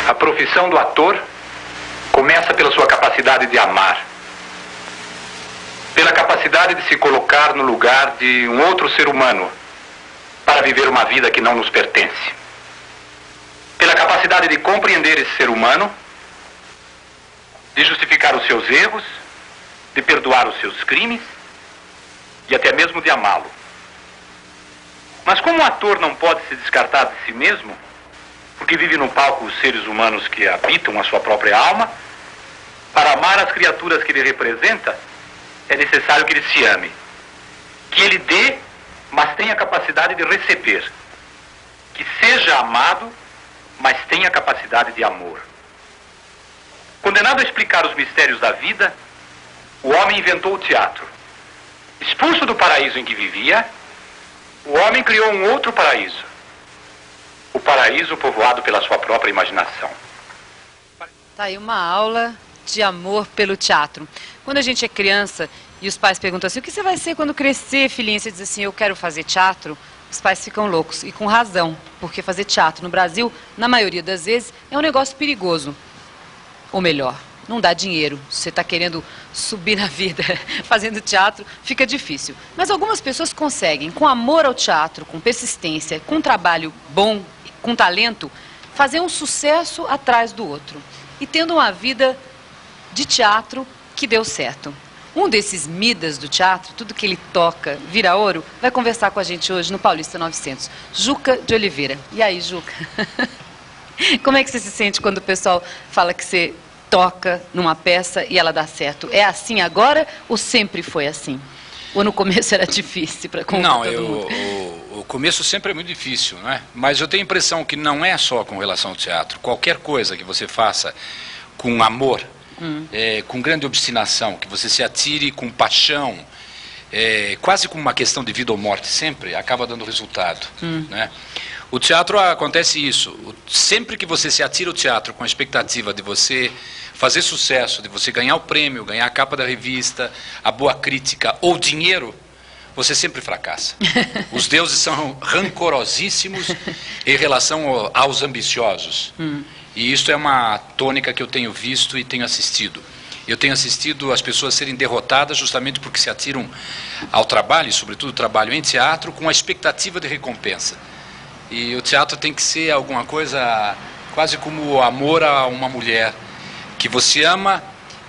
A profissão do ator começa pela sua capacidade de amar, pela capacidade de se colocar no lugar de um outro ser humano para viver uma vida que não nos pertence, pela capacidade de compreender esse ser humano, de justificar os seus erros, de perdoar os seus crimes e até mesmo de amá-lo. Mas como o ator não pode se descartar de si mesmo, porque vive no palco os seres humanos que habitam a sua própria alma, para amar as criaturas que ele representa, é necessário que ele se ame. Que ele dê, mas tenha a capacidade de receber. Que seja amado, mas tenha a capacidade de amor. Condenado a explicar os mistérios da vida, o homem inventou o teatro. Expulso do paraíso em que vivia, o homem criou um outro paraíso. O paraíso povoado pela sua própria imaginação. Tá aí uma aula de amor pelo teatro. Quando a gente é criança e os pais perguntam assim, o que você vai ser quando crescer, filhinha? Você diz assim, eu quero fazer teatro. Os pais ficam loucos, e com razão, porque fazer teatro no Brasil, na maioria das vezes, é um negócio perigoso. Ou melhor, não dá dinheiro. Você está querendo subir na vida fazendo teatro, fica difícil. Mas algumas pessoas conseguem, com amor ao teatro, com persistência, com trabalho bom, com talento, fazer um sucesso atrás do outro. E tendo uma vida de teatro que deu certo. Um desses Midas do teatro, tudo que ele toca vira ouro, vai conversar com a gente hoje no Paulista 900. Juca de Oliveira. E aí, Juca? Como é que você se sente quando o pessoal fala que você toca numa peça e ela dá certo? É assim agora ou sempre foi assim? Ou no começo era difícil para contar todo mundo? O começo sempre é muito difícil, né? Mas eu tenho a impressão que não é só com relação ao teatro. Qualquer coisa que você faça com amor, com grande obstinação, que você se atire com paixão, quase como uma questão de vida ou morte sempre, acaba dando resultado, né? O teatro acontece isso. Sempre que você se atira ao teatro com a expectativa de você fazer sucesso, de você ganhar o prêmio, ganhar a capa da revista, a boa crítica ou dinheiro, você sempre fracassa. Os deuses são rancorosíssimos em relação aos ambiciosos. E isso é uma tônica que eu tenho visto e tenho assistido. Eu tenho assistido as pessoas serem derrotadas justamente porque se atiram ao trabalho, e sobretudo o trabalho em teatro, com a expectativa de recompensa. E o teatro tem que ser alguma coisa quase como o amor a uma mulher, que você ama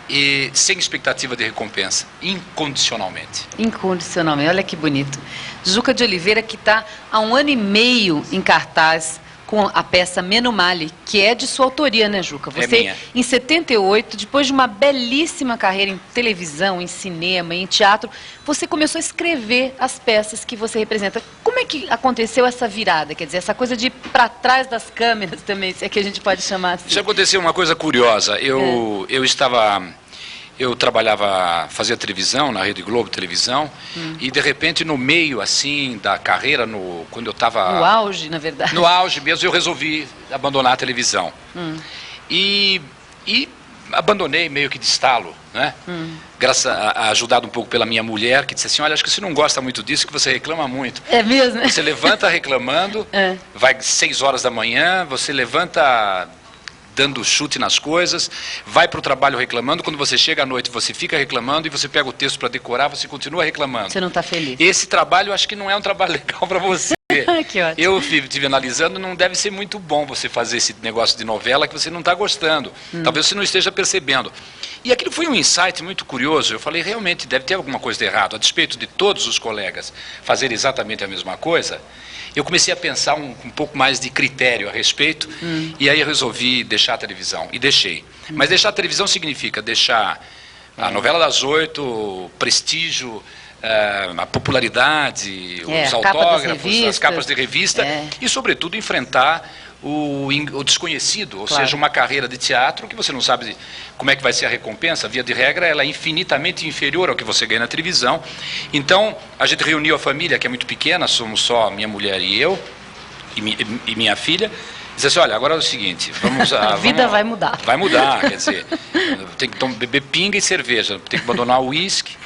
e sem expectativa de recompensa, incondicionalmente. Incondicionalmente, olha que bonito. Juca de Oliveira, que está há 1 ano e meio em cartaz com a peça Menomale, que é de sua autoria, né, Juca? Você, minha. em 78, depois de uma belíssima carreira em televisão, em cinema, em teatro, você começou a escrever as peças que você representa. Como é que aconteceu essa virada? Quer dizer, essa coisa de ir para trás das câmeras também, se é que a gente pode chamar assim. Já aconteceu uma coisa curiosa. Eu trabalhava, fazia televisão, na Rede Globo Televisão, e de repente no meio assim da carreira, quando eu estava... No auge, na verdade. No auge mesmo, eu resolvi abandonar a televisão. E abandonei meio que de estalo, né? Ajudado um pouco pela minha mulher, que disse assim, olha, acho que você não gosta muito disso, que você reclama muito. É mesmo? Você levanta reclamando, vai 6 horas da manhã, você levanta dando chute nas coisas, vai para o trabalho reclamando, quando você chega à noite você fica reclamando e você pega o texto para decorar, você continua reclamando. Você não está feliz. Esse trabalho eu acho que não é um trabalho legal para você. Que ótimo. Eu estive analisando, não deve ser muito bom você fazer esse negócio de novela que você não está gostando. Talvez você não esteja percebendo. E aquilo foi um insight muito curioso. Eu falei, realmente deve ter alguma coisa de errado. A despeito de todos os colegas fazerem exatamente a mesma coisa, eu comecei a pensar um pouco mais de critério a respeito, e aí eu resolvi deixar a televisão, e deixei. Mas deixar a televisão significa deixar a novela das 8, o prestígio, a popularidade, os autógrafos, as capas de revista, e sobretudo enfrentar o desconhecido, ou seja, uma carreira de teatro que você não sabe como é que vai ser a recompensa. Via de regra, ela é infinitamente inferior ao que você ganha na televisão. Então, a gente reuniu a família, que é muito pequena, somos só minha mulher e eu, e minha filha, disse assim, olha, agora é o seguinte, a vida vai mudar. Vai mudar, quer dizer, tem que beber pinga e cerveja, tem que abandonar o uísque,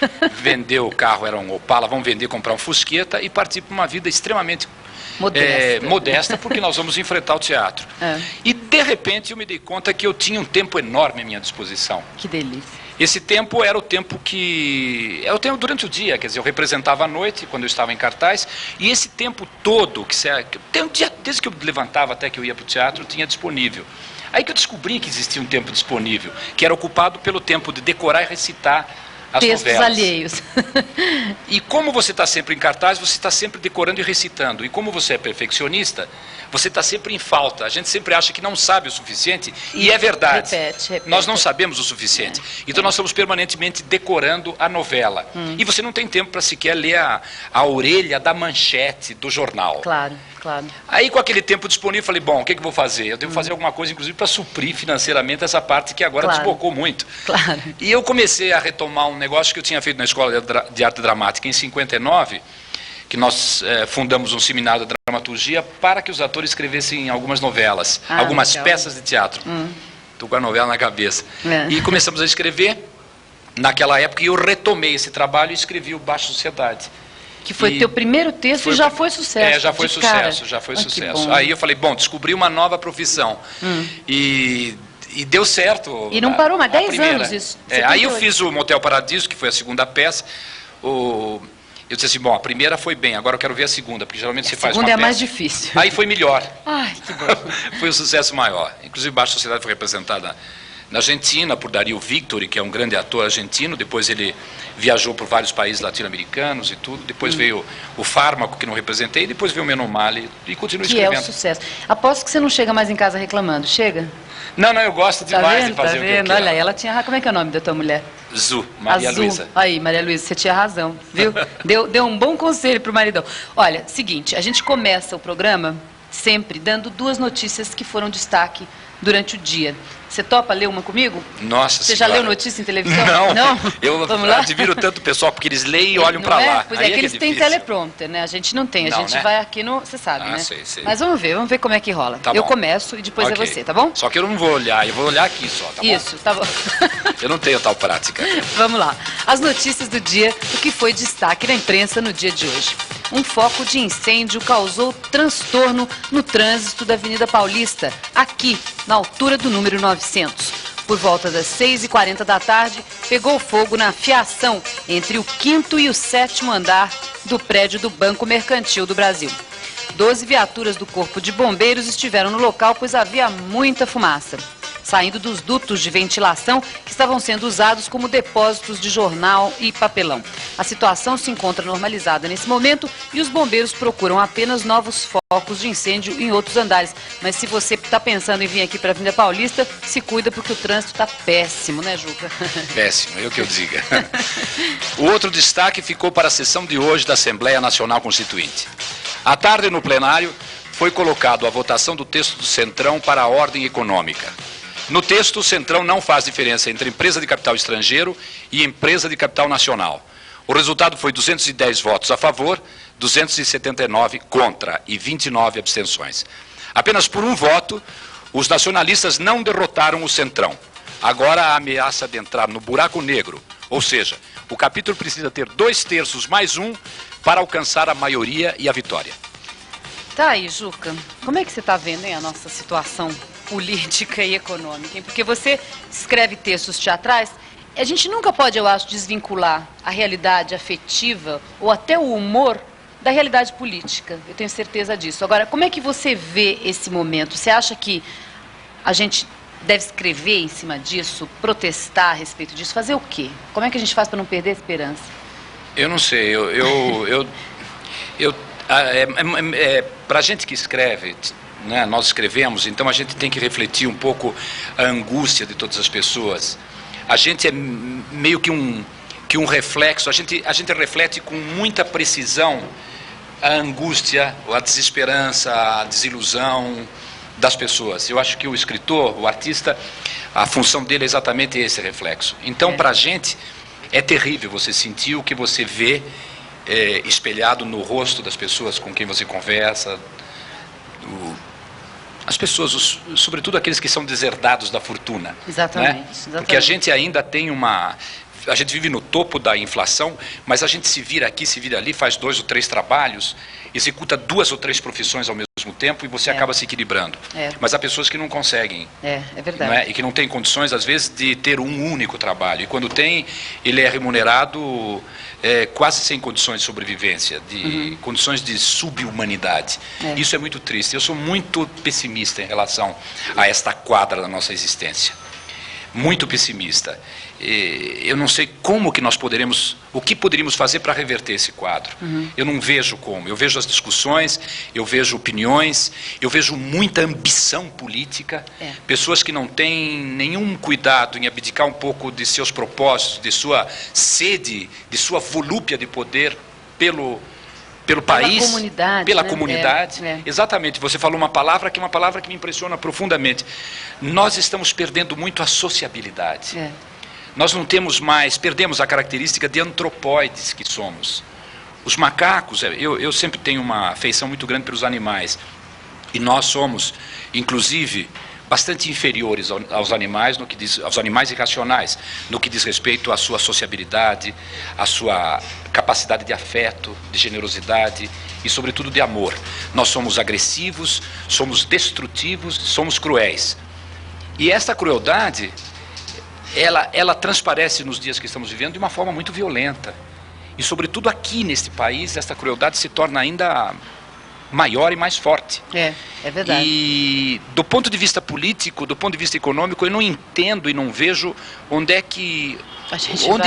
vender o carro, era um Opala, vamos vender, comprar um Fusqueta e partir para uma vida extremamente modesta, porque nós vamos enfrentar o teatro. E, de repente, eu me dei conta que eu tinha um tempo enorme à minha disposição. Que delícia. Esse tempo era o tempo que... É o tempo durante o dia, quer dizer, eu representava à noite, quando eu estava em cartaz, e esse tempo todo, desde que eu levantava até que eu ia para o teatro, eu tinha disponível. Aí que eu descobri que existia um tempo disponível, que era ocupado pelo tempo de decorar e recitar as textos novelas. alheios. E como você está sempre em cartaz, você está sempre decorando e recitando. E como você é perfeccionista, você está sempre em falta. A gente sempre acha que não sabe o suficiente, e é verdade. Repete. Nós não sabemos o suficiente. Então nós estamos permanentemente decorando a novela. E você não tem tempo para sequer ler a orelha da manchete do jornal. Claro. Aí, com aquele tempo disponível, falei, bom, o que eu vou fazer? Eu devo fazer alguma coisa, inclusive, para suprir financeiramente essa parte que agora desbocou muito. Claro. E eu comecei a retomar um negócio que eu tinha feito na Escola de Arte Dramática em 59, que nós fundamos um seminário de dramaturgia para que os atores escrevessem algumas novelas, algumas peças de teatro. Estou com a novela na cabeça. E começamos a escrever naquela época, e eu retomei esse trabalho e escrevi o Baixa Sociedade. Que foi teu primeiro texto e já foi sucesso. Já foi sucesso. Aí eu falei, bom, descobri uma nova profissão. E deu certo. E não parou mais, 10 anos isso. Aí eu fiz o Motel Paradiso, que foi a segunda peça. Eu disse assim, bom, a primeira foi bem, agora eu quero ver a segunda, porque geralmente você faz uma peça. A segunda é mais difícil. Aí foi melhor. Ai, que bom. Foi um sucesso maior. Inclusive, Baixa Sociedade foi representada na Argentina por Dario Victori, que é um grande ator argentino. Depois ele viajou por vários países latino-americanos e tudo. Depois veio o Fármaco, que não representei. Depois veio o Menomale e continuo escrevendo. Que é o sucesso. Aposto que você não chega mais em casa reclamando. Chega? Não, eu gosto demais de fazer o que eu quero. Olha, ela tinha... Como é que é o nome da tua mulher? Maria Luísa. Aí, Maria Luísa, você tinha razão, viu? Deu um bom conselho pro maridão. Olha, seguinte, a gente começa o programa sempre dando 2 notícias que foram destaque durante o dia. Você topa ler uma comigo? Nossa Você já leu notícia em televisão? Não? Eu admiro tanto o pessoal, porque eles leem e olham para lá. Pois é, que eles têm teleprompter, né? A gente não tem, a gente vai aqui no... Você sabe, né? Sei. Mas vamos ver como é que rola. Tá eu bom. Começo e depois é você, tá bom? Só que eu não vou olhar, eu vou olhar aqui só, tá bom? Isso, tá bom. Eu não tenho tal prática. Vamos lá. As notícias do dia, o que foi destaque na imprensa no dia de hoje. Um foco de incêndio causou transtorno no trânsito da Avenida Paulista, aqui, na altura do número 900. Por volta das 6h40 da tarde, pegou fogo na fiação entre o 5º e o 7º andar do prédio do Banco Mercantil do Brasil. 12 viaturas do Corpo de Bombeiros estiveram no local, pois havia muita fumaça saindo dos dutos de ventilação que estavam sendo usados como depósitos de jornal e papelão. A situação se encontra normalizada nesse momento e os bombeiros procuram apenas novos focos de incêndio em outros andares. Mas se você está pensando em vir aqui para a Avenida Paulista, se cuida porque o trânsito está péssimo, né, Juca? Péssimo, eu que eu diga. O outro destaque ficou para a sessão de hoje da Assembleia Nacional Constituinte. À tarde, no plenário, foi colocado a votação do texto do Centrão para a ordem econômica. No texto, o Centrão não faz diferença entre empresa de capital estrangeiro e empresa de capital nacional. O resultado foi 210 votos a favor, 279 contra e 29 abstenções. Apenas por um voto, os nacionalistas não derrotaram o Centrão. Agora a ameaça de entrar no buraco negro, ou seja, o capítulo precisa ter 2/3 mais 1 para alcançar a maioria e a vitória. Tá aí, Juca, como é que você está vendo, hein, a nossa situação política e econômica, hein? Porque você escreve textos teatrais, a gente nunca pode, eu acho, desvincular a realidade afetiva ou até o humor da realidade política. Eu tenho certeza disso. Agora, como é que você vê esse momento? Você acha que a gente deve escrever em cima disso, protestar a respeito disso, fazer o quê? Como é que a gente faz para não perder a esperança? Eu não sei, para a gente que escreve, né, nós escrevemos, então a gente tem que refletir um pouco a angústia de todas as pessoas. A gente é meio que um reflexo, a gente reflete com muita precisão a angústia, a desesperança, a desilusão das pessoas. Eu acho que o escritor, o artista, a função dele é exatamente esse reflexo. Então, para a gente, é terrível você sentir o que você vê espelhado no rosto das pessoas com quem você conversa, as pessoas, sobretudo aqueles que são deserdados da fortuna. Exatamente, né? Porque a gente ainda tem a gente vive no topo da inflação, mas a gente se vira aqui, se vira ali, faz 2 ou 3 trabalhos, executa 2 ou 3 profissões ao mesmo tempo e você acaba se equilibrando. Mas há pessoas que não conseguem. É verdade. Não é? E que não têm condições, às vezes, de ter um único trabalho. E quando tem, ele é remunerado quase sem condições de sobrevivência, de condições de subhumanidade. Isso é muito triste. Eu sou muito pessimista em relação a esta quadra da nossa existência. Muito pessimista. Eu não sei como que nós poderemos, o que poderíamos fazer para reverter esse quadro. Eu não vejo como. Eu vejo as discussões, eu vejo opiniões, eu vejo muita ambição política, pessoas que não têm nenhum cuidado em abdicar um pouco de seus propósitos, de sua sede, de sua volúpia de poder pelo país, comunidade, pela né? comunidade. Exatamente, você falou uma palavra que é uma palavra que me impressiona profundamente. Nós estamos perdendo muito a sociabilidade. Nós não temos mais, perdemos a característica de antropóides que somos. Os macacos, eu sempre tenho uma afeição muito grande pelos animais. E nós somos, inclusive, bastante inferiores aos animais, aos animais irracionais, no que diz respeito à sua sociabilidade, à sua capacidade de afeto, de generosidade e, sobretudo, de amor. Nós somos agressivos, somos destrutivos, somos cruéis. E esta crueldade, ela transparece nos dias que estamos vivendo de uma forma muito violenta. E, sobretudo, aqui neste país, esta crueldade se torna ainda maior e mais forte. É verdade. E do ponto de vista político, do ponto de vista econômico, eu não entendo e não vejo onde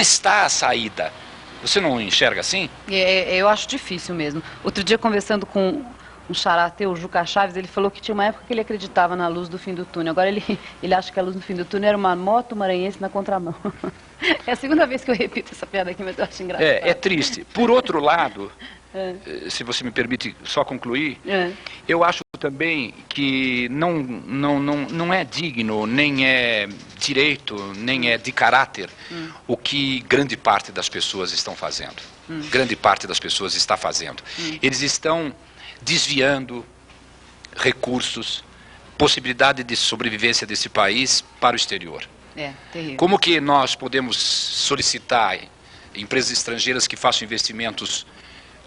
está a saída. Você não enxerga assim? Eu acho difícil mesmo. Outro dia, conversando com um xará teu, o Juca Chaves, ele falou que tinha uma época que ele acreditava na luz do fim do túnel. Agora ele acha que a luz do fim do túnel era uma moto maranhense na contramão. É a segunda vez que eu repito essa piada aqui, mas eu acho engraçado. É triste. Por outro lado, se você me permite só concluir, eu acho também que não é digno, nem é direito, nem é de caráter o que grande parte das pessoas estão fazendo. Grande parte das pessoas está fazendo. Eles estão desviando recursos, possibilidade de sobrevivência desse país para o exterior. Terrível. Como que nós podemos solicitar empresas estrangeiras que façam investimentos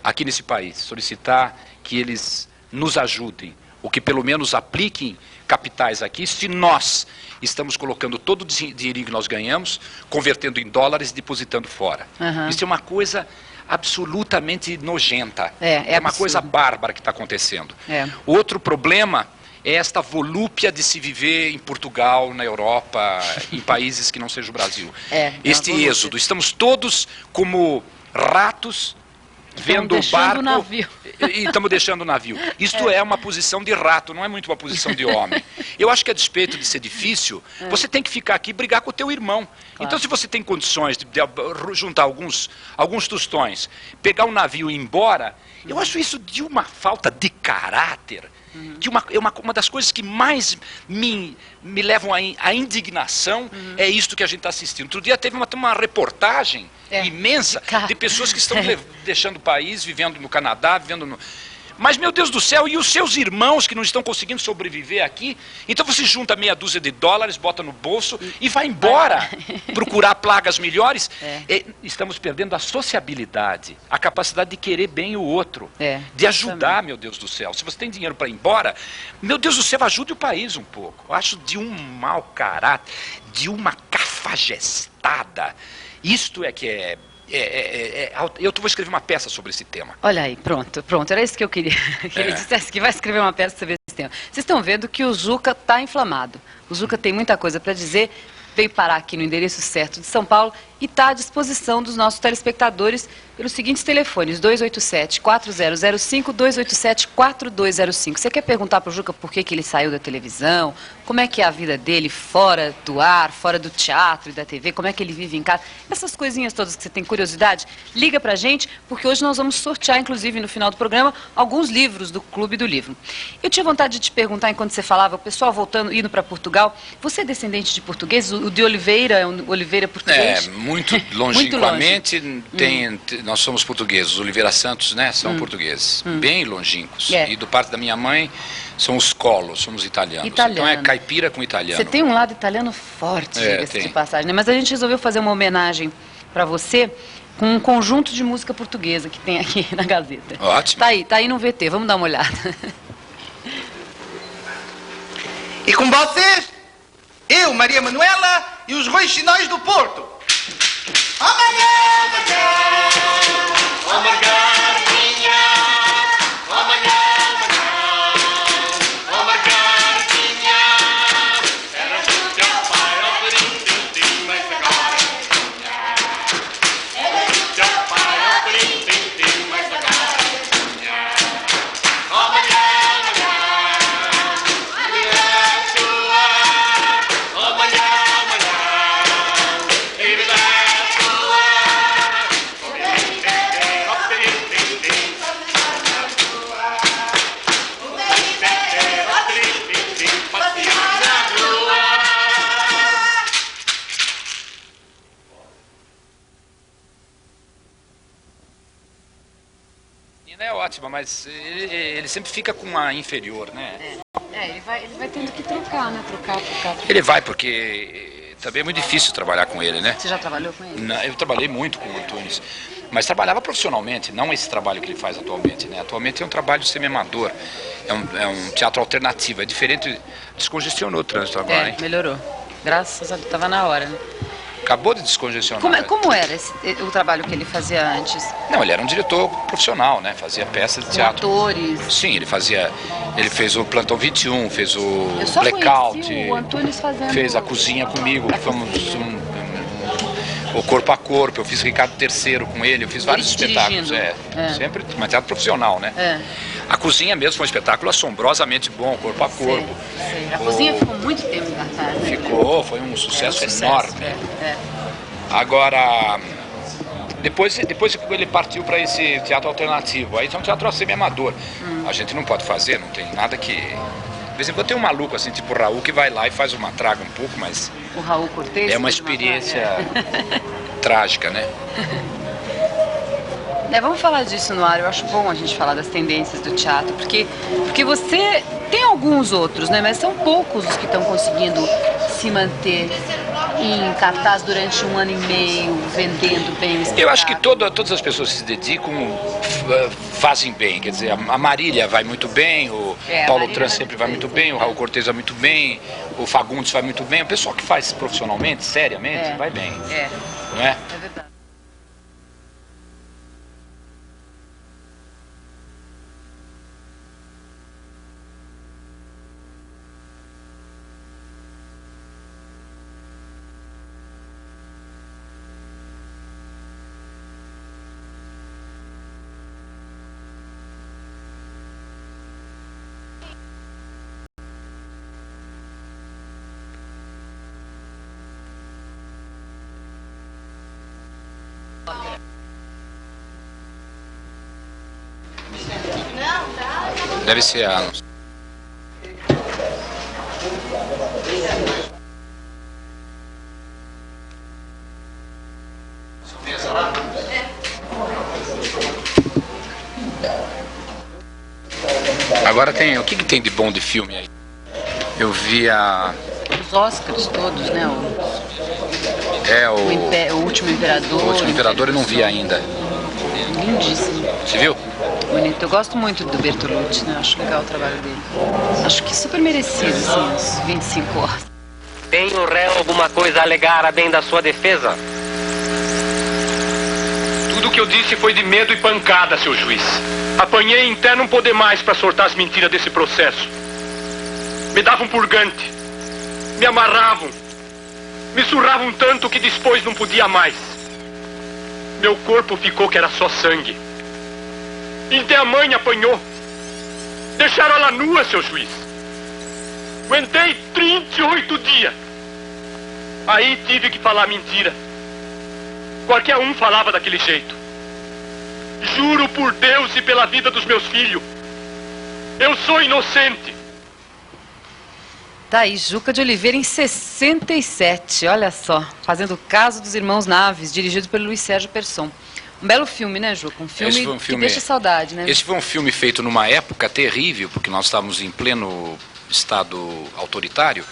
aqui nesse país, solicitar que eles nos ajudem, ou que pelo menos apliquem capitais aqui, se nós estamos colocando todo o dinheiro que nós ganhamos, convertendo em dólares e depositando fora. Isso é uma coisa absolutamente nojenta. É uma coisa bárbara que está acontecendo. Outro problema é esta volúpia de se viver em Portugal, na Europa, em países que não seja o Brasil. Este êxodo. Estamos todos como ratos vendo o barco e estamos deixando o navio. Isto é uma posição de rato, não é muito uma posição de homem. Eu acho que a despeito de ser difícil, você tem que ficar aqui e brigar com o teu irmão. Então, se você tem condições de juntar alguns tostões, pegar um navio e ir embora, eu acho isso de uma falta de caráter, que uma das coisas que mais me levam à indignação é isto que a gente está assistindo. Outro dia teve uma reportagem imensa de pessoas que estão deixando o país, vivendo no Canadá, vivendo no... Mas, meu Deus do céu, e os seus irmãos que não estão conseguindo sobreviver aqui? Então você junta meia dúzia de dólares, bota no bolso e vai embora procurar plagas melhores. Estamos perdendo a sociabilidade, a capacidade de querer bem o outro, de ajudar, meu Deus do céu. Se você tem dinheiro para ir embora, meu Deus do céu, ajude o país um pouco. Eu acho de um mau caráter, de uma cafajestada. Isto é que é... eu vou escrever uma peça sobre esse tema. Olha aí, pronto. Era isso que eu queria. Que ele dissesse que vai escrever uma peça sobre esse tema. Vocês estão vendo que o Juca está inflamado. O Juca tem muita coisa para dizer, veio parar aqui no endereço certo de São Paulo e está à disposição dos nossos telespectadores pelos seguintes telefones, 287-4005, 287-4205. Você quer perguntar para o Juca por que ele saiu da televisão? Como é que é a vida dele fora do ar, fora do teatro e da TV? Como é que ele vive em casa? Essas coisinhas todas que você tem curiosidade, liga para a gente, porque hoje nós vamos sortear, inclusive, no final do programa, alguns livros do Clube do Livro. Eu tinha vontade de te perguntar, enquanto você falava, o pessoal indo para Portugal, você é descendente de portugueses? O de Oliveira é um Oliveira português? Muito longínquamente, nós somos portugueses. Os Oliveira Santos, né, são portugueses, bem longínquos. E do parte da minha mãe, são os colos, somos italianos. Então é caipira com italiano. Você tem um lado italiano forte, diga-se de passagem, né? Mas a gente resolveu fazer uma homenagem para você com um conjunto de música portuguesa que tem aqui na Gazeta. Ótimo. Tá aí no VT, vamos dar uma olhada. E com vocês, eu, Maria Manuela e os Roixinóis do Porto. Oh, Maria! Oh, Margarinha! Oh, Maria! Oh, Margarinha! Era o teu pai, ó, brim-tim-tim, mas agora era o teu pai, ó, brim-tim-tim, mas agora oh, Maria! É ótima, mas ele sempre fica com uma inferior, né? Ele vai tendo que trocar, né? Trocar. Ele vai, porque também é muito difícil trabalhar com ele, né? Você já trabalhou com ele? Eu trabalhei muito com o Antunes, mas trabalhava profissionalmente, não esse trabalho que ele faz atualmente, né? Atualmente é um trabalho semi-amador, é um teatro alternativo, é diferente, descongestionou o trânsito agora, hein? Melhorou. Graças a Deus, estava na hora, né? Acabou de descongestionar. Como era o trabalho que ele fazia antes? Não, ele era um diretor profissional, né? Fazia peças de teatro. Atores? Sim, ele fez o Plantão 21, fez o Eu só Blackout, conheci o Antunes fazendo... fez a Cozinha comigo, que fomos o Corpo a Corpo, eu fiz Ricardo III com ele, eu fiz vários espetáculos, sempre, mas teatro profissional, né? A Cozinha mesmo foi um espetáculo assombrosamente bom, Corpo a Corpo. Sei. A Cozinha ficou muito tempo em cartaz, né? Ficou, foi um sucesso enorme. Agora, depois ele partiu para esse teatro alternativo, aí é um teatro semi-amador. A gente não pode fazer, não tem nada que... De vez em quando tem um maluco assim, tipo o Raul, que vai lá e faz uma traga um pouco, mas... O Raul Cortez? É uma experiência trágica, né? Vamos falar disso no ar, eu acho bom a gente falar das tendências do teatro, porque você tem alguns outros, né? Mas são poucos os que estão conseguindo se manter em cartaz durante 1 ano e meio, vendendo bem o espetáculo. Eu acho que todas as pessoas que se dedicam fazem bem, quer dizer, a Marília vai muito bem, o Paulo Trans sempre vai muito bem, o Raul Cortez vai muito bem, o Fagundes vai muito bem, o pessoal que faz profissionalmente, seriamente, vai bem. Não é? É verdade. Deve ser a... Agora tem... O que tem de bom de filme aí? Eu vi Os Oscars todos, né? O Último Imperador. O Último Imperador eu não vi ainda. Lindíssimo. Você viu? Bonito. Eu gosto muito do Bertolucci, né? Acho legal o trabalho dele. Acho que super merecido, assim, os 25 horas. Tem o réu alguma coisa a alegar a bem da sua defesa? Tudo o que eu disse foi de medo e pancada, seu juiz. Apanhei até não poder mais para sortar as mentiras desse processo. Me davam purgante. Me amarravam. Me surravam tanto que depois não podia mais. Meu corpo ficou que era só sangue. Até a mãe apanhou. Deixaram ela nua, seu juiz. Aguentei 38 dias. Aí tive que falar mentira. Qualquer um falava daquele jeito. Juro por Deus e pela vida dos meus filhos. Eu sou inocente. Tá aí, Juca de Oliveira em 67, olha só. Fazendo o Caso dos Irmãos Naves, dirigido pelo Luiz Sérgio Persson. Um belo filme, né, Juca? Um filme que deixa saudade, né? Esse foi um filme feito numa época terrível, porque nós estávamos em pleno estado autoritário,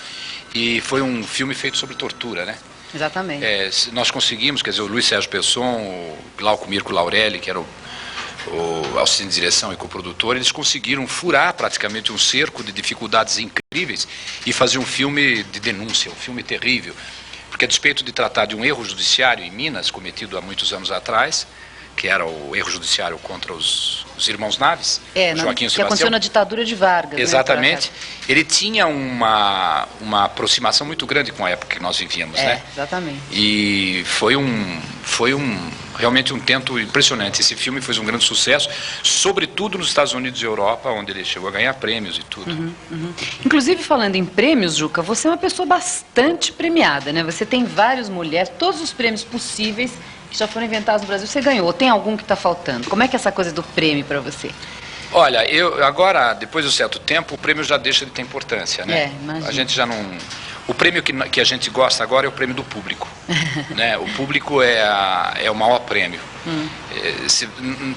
e foi um filme feito sobre tortura, né? Exatamente. Nós conseguimos, quer dizer, o Luiz Sérgio Pesson, o Glauco Mirko Laurelli, que era o assistente de direção e coprodutor, eles conseguiram furar praticamente um cerco de dificuldades incríveis e fazer um filme de denúncia, um filme terrível. Porque a despeito de tratar de um erro judiciário em Minas, cometido há muitos anos atrás, que era o erro judiciário contra os irmãos Naves, Joaquim e que aconteceu na ditadura de Vargas. Exatamente. Né? Ele tinha uma aproximação muito grande com a época que nós vivíamos, né? Exatamente. E foi realmente um tento impressionante. Esse filme foi um grande sucesso, sobretudo nos Estados Unidos e Europa, onde ele chegou a ganhar prêmios e tudo. Inclusive, falando em prêmios, Juca, você é uma pessoa bastante premiada, né? Você tem várias mulheres, todos os prêmios possíveis que já foram inventados no Brasil, você ganhou. Tem algum que está faltando? Como é que é essa coisa do prêmio para você? Olha, agora, depois de um certo tempo, o prêmio já deixa de ter importância, né? Imagino. A gente já não... O prêmio que a gente gosta agora é o prêmio do público. Né? O público é o maior prêmio.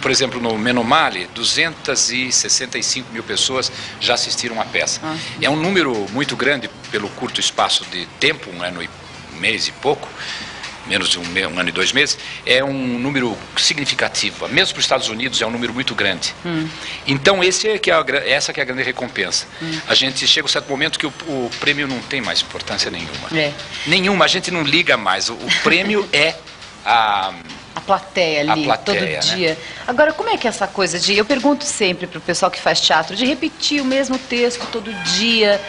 Por exemplo, no Menomale, 265 mil pessoas já assistiram à peça. É um número muito grande pelo curto espaço de tempo, um ano e mês e pouco, menos de um ano e 2 meses, é um número significativo. Mesmo para os Estados Unidos é um número muito grande. Então essa que é a grande recompensa. A gente chega a um certo momento que o prêmio não tem mais importância nenhuma. Nenhuma, a gente não liga mais. O prêmio é a plateia ali, todo dia. Né? Agora, como é que é essa coisa de... Eu pergunto sempre para o pessoal que faz teatro, de repetir o mesmo texto todo dia.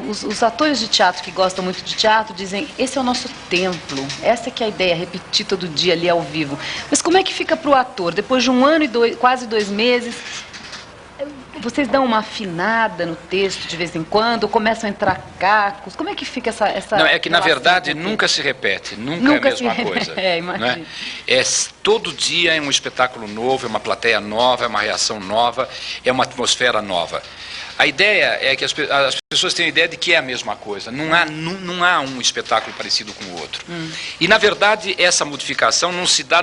Os atores de teatro que gostam muito de teatro dizem, esse é o nosso templo, essa que é a ideia, repetir todo dia ali ao vivo. Mas como é que fica para o ator? Depois de 1 ano e quase 2 meses, vocês dão uma afinada no texto de vez em quando, começam a entrar cacos, como é que fica essa Não, é que na verdade nunca se repete, nunca é a mesma coisa. Imagina. Né? Todo dia é um espetáculo novo, é uma plateia nova, é uma reação nova, é uma atmosfera nova. A ideia é que as pessoas têm a ideia de que é a mesma coisa. Não há um espetáculo parecido com o outro. E, na verdade, essa modificação não se dá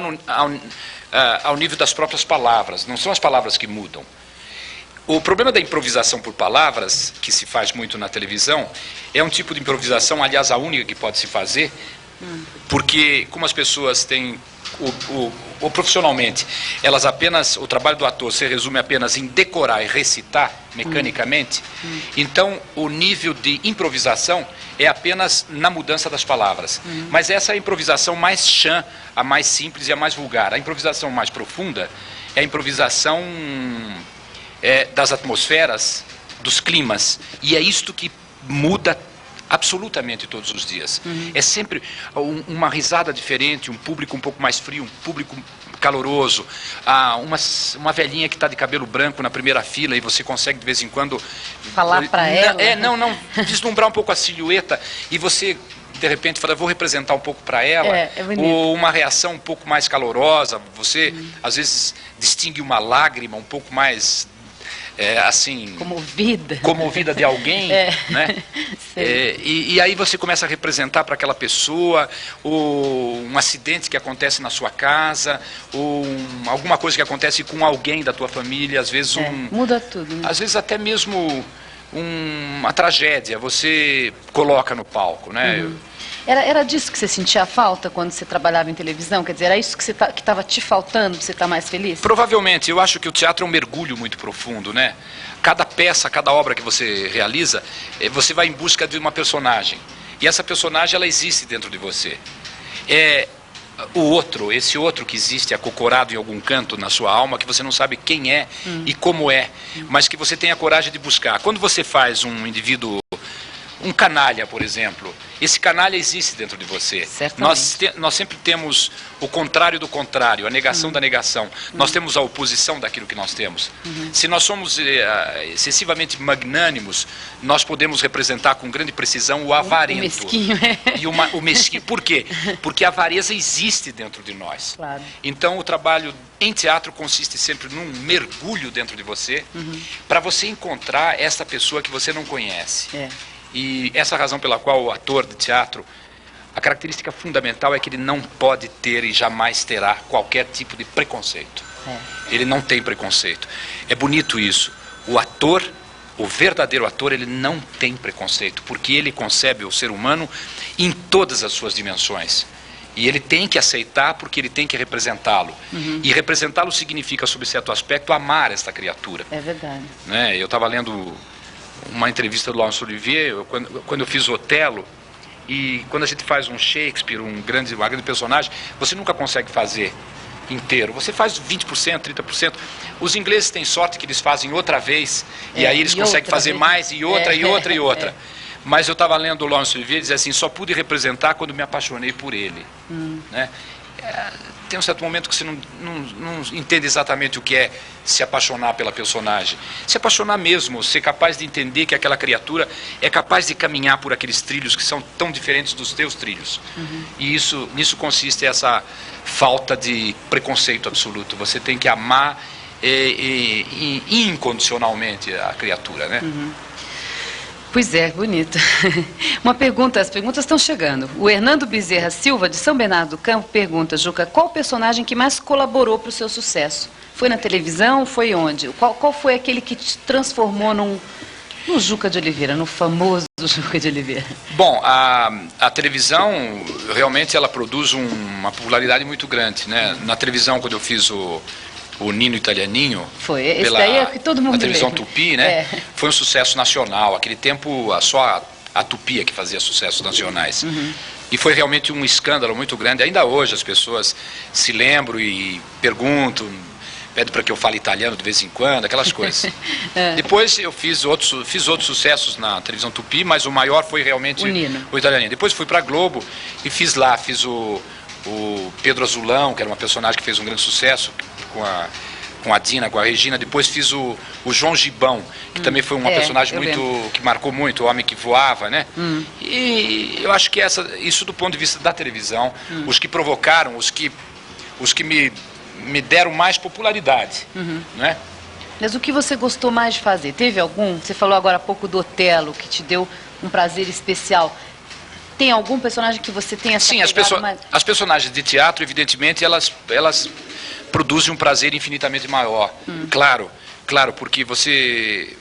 ao nível das próprias palavras. Não são as palavras que mudam. O problema da improvisação por palavras, que se faz muito na televisão, é um tipo de improvisação, aliás, a única que pode se fazer, porque como as pessoas têm... ou profissionalmente, o trabalho do ator se resume apenas em decorar e recitar mecanicamente, então o nível de improvisação é apenas na mudança das palavras. Mas essa é a improvisação mais chã, a mais simples e a mais vulgar. A improvisação mais profunda é a improvisação das atmosferas, dos climas, e é isto que muda absolutamente todos os dias. É sempre uma risada diferente, um público um pouco mais frio, um público caloroso, uma velhinha que está de cabelo branco na primeira fila e você consegue de vez em quando falar para ela. Vislumbrar um pouco a silhueta e você de repente fala, vou representar um pouco para ela, ou uma reação um pouco mais calorosa, você às vezes distingue uma lágrima um pouco mais assim... Comovida de alguém, né? E aí você começa a representar para aquela pessoa um acidente que acontece na sua casa, ou alguma coisa que acontece com alguém da tua família, às vezes muda tudo, né? Às vezes até mesmo uma tragédia, você coloca no palco, né? Era disso que você sentia falta quando você trabalhava em televisão? Quer dizer, era isso que estava te faltando para você estar mais feliz? Provavelmente. Eu acho que o teatro é um mergulho muito profundo, né? Cada peça, cada obra que você realiza, você vai em busca de uma personagem. E essa personagem, ela existe dentro de você. Esse outro que existe acocorado em algum canto na sua alma, que você não sabe quem é e como é, mas que você tem a coragem de buscar. Quando você faz um indivíduo, um canalha, por exemplo, esse canalha existe dentro de você. Nós sempre temos o contrário do contrário, a negação da negação. Nós temos a oposição daquilo que nós temos. Se nós somos excessivamente magnânimos, nós podemos representar com grande precisão o avarento. O mesquinho. O mesquinho. Por quê? Porque a avareza existe dentro de nós. Claro. Então o trabalho em teatro consiste sempre num mergulho dentro de você, para você encontrar essa pessoa que você não conhece. E essa é a razão pela qual o ator de teatro, a característica fundamental é que ele não pode ter e jamais terá qualquer tipo de preconceito. Ele não tem preconceito. É bonito isso. O ator O verdadeiro ator, ele não tem preconceito, porque ele concebe o ser humano em todas as suas dimensões. E ele tem que aceitar porque ele tem que representá-lo. E representá-lo significa, sob certo aspecto, amar esta criatura. É verdade. Né? Eu estava lendo uma entrevista do Laurence Olivier, quando eu fiz Otelo, e quando a gente faz um Shakespeare, uma grande personagem, você nunca consegue fazer inteiro. Você faz 20%, 30%. Os ingleses têm sorte que eles fazem outra vez, e aí eles conseguem fazer vez. mais, e outra, e outra, e outra. Mas eu estava lendo o Laurence Olivier e dizia assim, só pude representar quando me apaixonei por ele. Né? Tem um certo momento que você não entende exatamente o que é se apaixonar pela personagem. Se apaixonar mesmo, ser capaz de entender que aquela criatura é capaz de caminhar por aqueles trilhos que são tão diferentes dos teus trilhos. E nisso consiste essa falta de preconceito absoluto. Você tem que amar incondicionalmente a criatura, né? Pois é, bonito. Uma pergunta, as perguntas estão chegando. O Hernando Bezerra Silva, de São Bernardo do Campo, pergunta, Juca, qual o personagem que mais colaborou para o seu sucesso? Foi na televisão? Foi onde? Qual foi aquele que te transformou no Juca de Oliveira, no famoso Juca de Oliveira? Bom, a televisão, realmente, ela produz uma popularidade muito grande, né? Na televisão, quando eu fiz o Nino Italianinho, foi, esse daí é que todo mundo na televisão lembra. Tupi, né? Foi um sucesso nacional. Aquele tempo, só a Tupi é que fazia sucessos nacionais. E foi realmente um escândalo muito grande. Ainda hoje as pessoas se lembram e perguntam, pedem para que eu fale italiano de vez em quando, aquelas coisas. Depois eu fiz outros sucessos na televisão Tupi, mas o maior foi realmente o Italianinho. Depois fui para a Globo e fiz o Pedro Azulão, que era uma personagem que fez um grande sucesso com a Dina, com a Regina. Depois fiz o João Gibão, que também foi uma personagem que marcou muito, o homem que voava, né? E eu acho que isso do ponto de vista da televisão, os que provocaram, os que me deram mais popularidade, né? Mas o que você gostou mais de fazer? Teve algum? Você falou agora há pouco do Otelo, que te deu um prazer especial. Tem algum personagem que você tenha essa pegada mais? As personagens de teatro, evidentemente, elas produzem um prazer infinitamente maior. Claro, porque você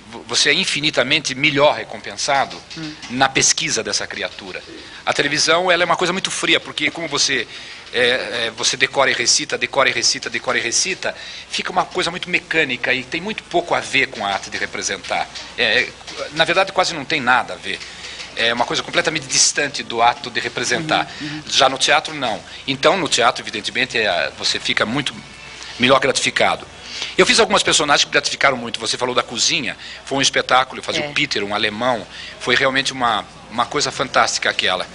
é infinitamente melhor recompensado na pesquisa dessa criatura. A televisão, ela é uma coisa muito fria, porque como você decora e recita, decora e recita, decora e recita, fica uma coisa muito mecânica e tem muito pouco a ver com a arte de representar. Na verdade, quase não tem nada a ver. É uma coisa completamente distante do ato de representar. Já no teatro, não. Então, no teatro, evidentemente, você fica muito melhor gratificado. Eu fiz algumas personagens que gratificaram muito. Você falou da cozinha, foi um espetáculo, eu fazia o Peter, um alemão. Foi realmente uma coisa fantástica aquela.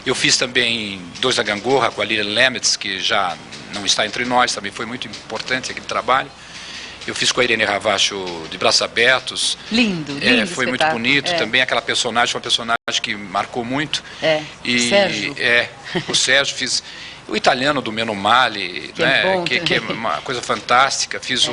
Eu fiz também Dois da Gangorra, com a Lilian Lemetz, que já não está entre nós, também foi muito importante aquele trabalho. Eu fiz com a Irene Ravacho de Braços Abertos. Lindo, foi muito bonito. Também aquela personagem, uma personagem que marcou muito. Sérgio. O Sérgio, fiz o Italiano do Meno Male, que é uma coisa fantástica. Fiz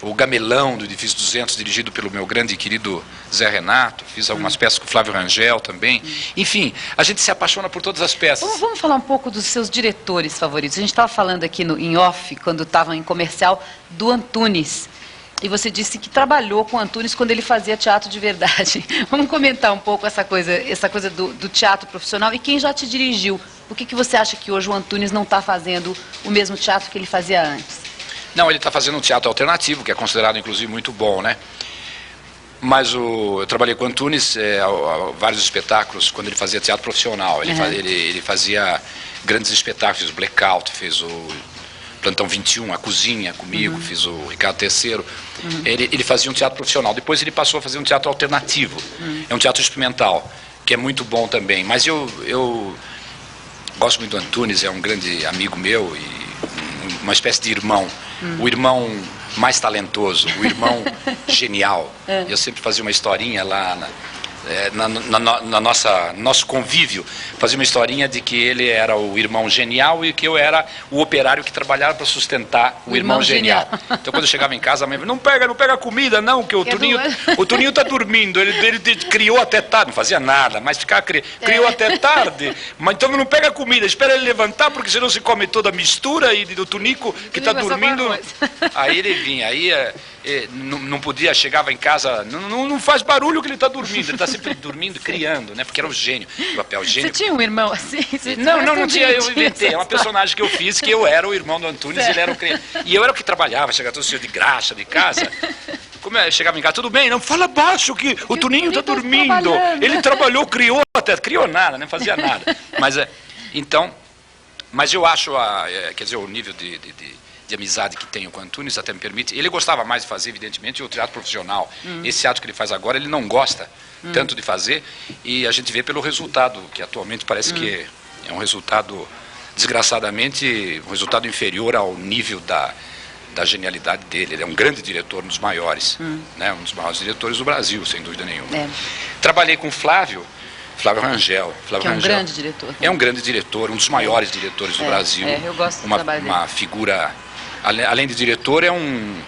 o Gamelão do Edifício 200, dirigido pelo meu grande e querido Zé Renato. Fiz algumas peças com o Flávio Rangel também. Enfim, a gente se apaixona por todas as peças. Vamos falar um pouco dos seus diretores favoritos. A gente estava falando aqui em off, quando estava em comercial, do Antunes. E você disse que trabalhou com o Antunes quando ele fazia teatro de verdade. Vamos comentar um pouco essa coisa do teatro profissional e quem já te dirigiu. Por que você acha que hoje o Antunes não está fazendo o mesmo teatro que ele fazia antes? Não, ele está fazendo um teatro alternativo, que é considerado, inclusive, muito bom, né? Mas eu trabalhei com o Antunes vários espetáculos quando ele fazia teatro profissional. Ele fazia grandes espetáculos, fez o Blackout, fez o Plantão 21, a Cozinha comigo, fiz o Ricardo III. Ele fazia um teatro profissional. Depois ele passou a fazer um teatro alternativo. É um teatro experimental, que é muito bom também. Mas eu gosto muito do Antunes, é um grande amigo meu e uma espécie de irmão. O irmão mais talentoso, o irmão genial. Eu sempre fazia uma historinha lá nosso convívio, fazia uma historinha de que ele era o irmão genial e que eu era o operário que trabalhava para sustentar o irmão genial. Então quando eu chegava em casa, a mãe falava, não pega comida não, que o Toninho está dormindo, ele criou até tarde, não fazia nada, mas criou até tarde, mas então não pega comida, espera ele levantar, porque senão se come toda a mistura e do Tonico que está dormindo. Aí ele vinha, não podia, chegava em casa, não faz barulho que ele está dormindo, ele está sempre dormindo, criando, né? Porque era um gênio, o papel gênio. Você tinha um irmão assim? Não tinha, eu inventei, é uma personagem que eu fiz, que eu era o irmão do Antunes, ele era o criança. E eu era o que trabalhava, chegava todo cheio de graxa de casa. Como é, chegava em casa, tudo bem, não fala baixo que o Toninho está dormindo. Ele trabalhou, criou nada, não fazia nada. Mas então, mas eu acho, quer dizer, o nível de amizade que tenho com o Antunes até me permite. Ele gostava mais de fazer, evidentemente, o teatro profissional. Esse teatro que ele faz agora, ele não gosta tanto de fazer, e a gente vê pelo resultado, que atualmente parece que é um resultado, desgraçadamente, um resultado inferior ao nível da genialidade dele. Ele é um grande diretor, um dos maiores, né? Um dos maiores diretores do Brasil, sem dúvida nenhuma. É. Trabalhei com Flávio Rangel. Que é um grande diretor. É um grande diretor, um dos maiores diretores do Brasil. Eu gosto do trabalho dele. Uma figura, além de diretor, é um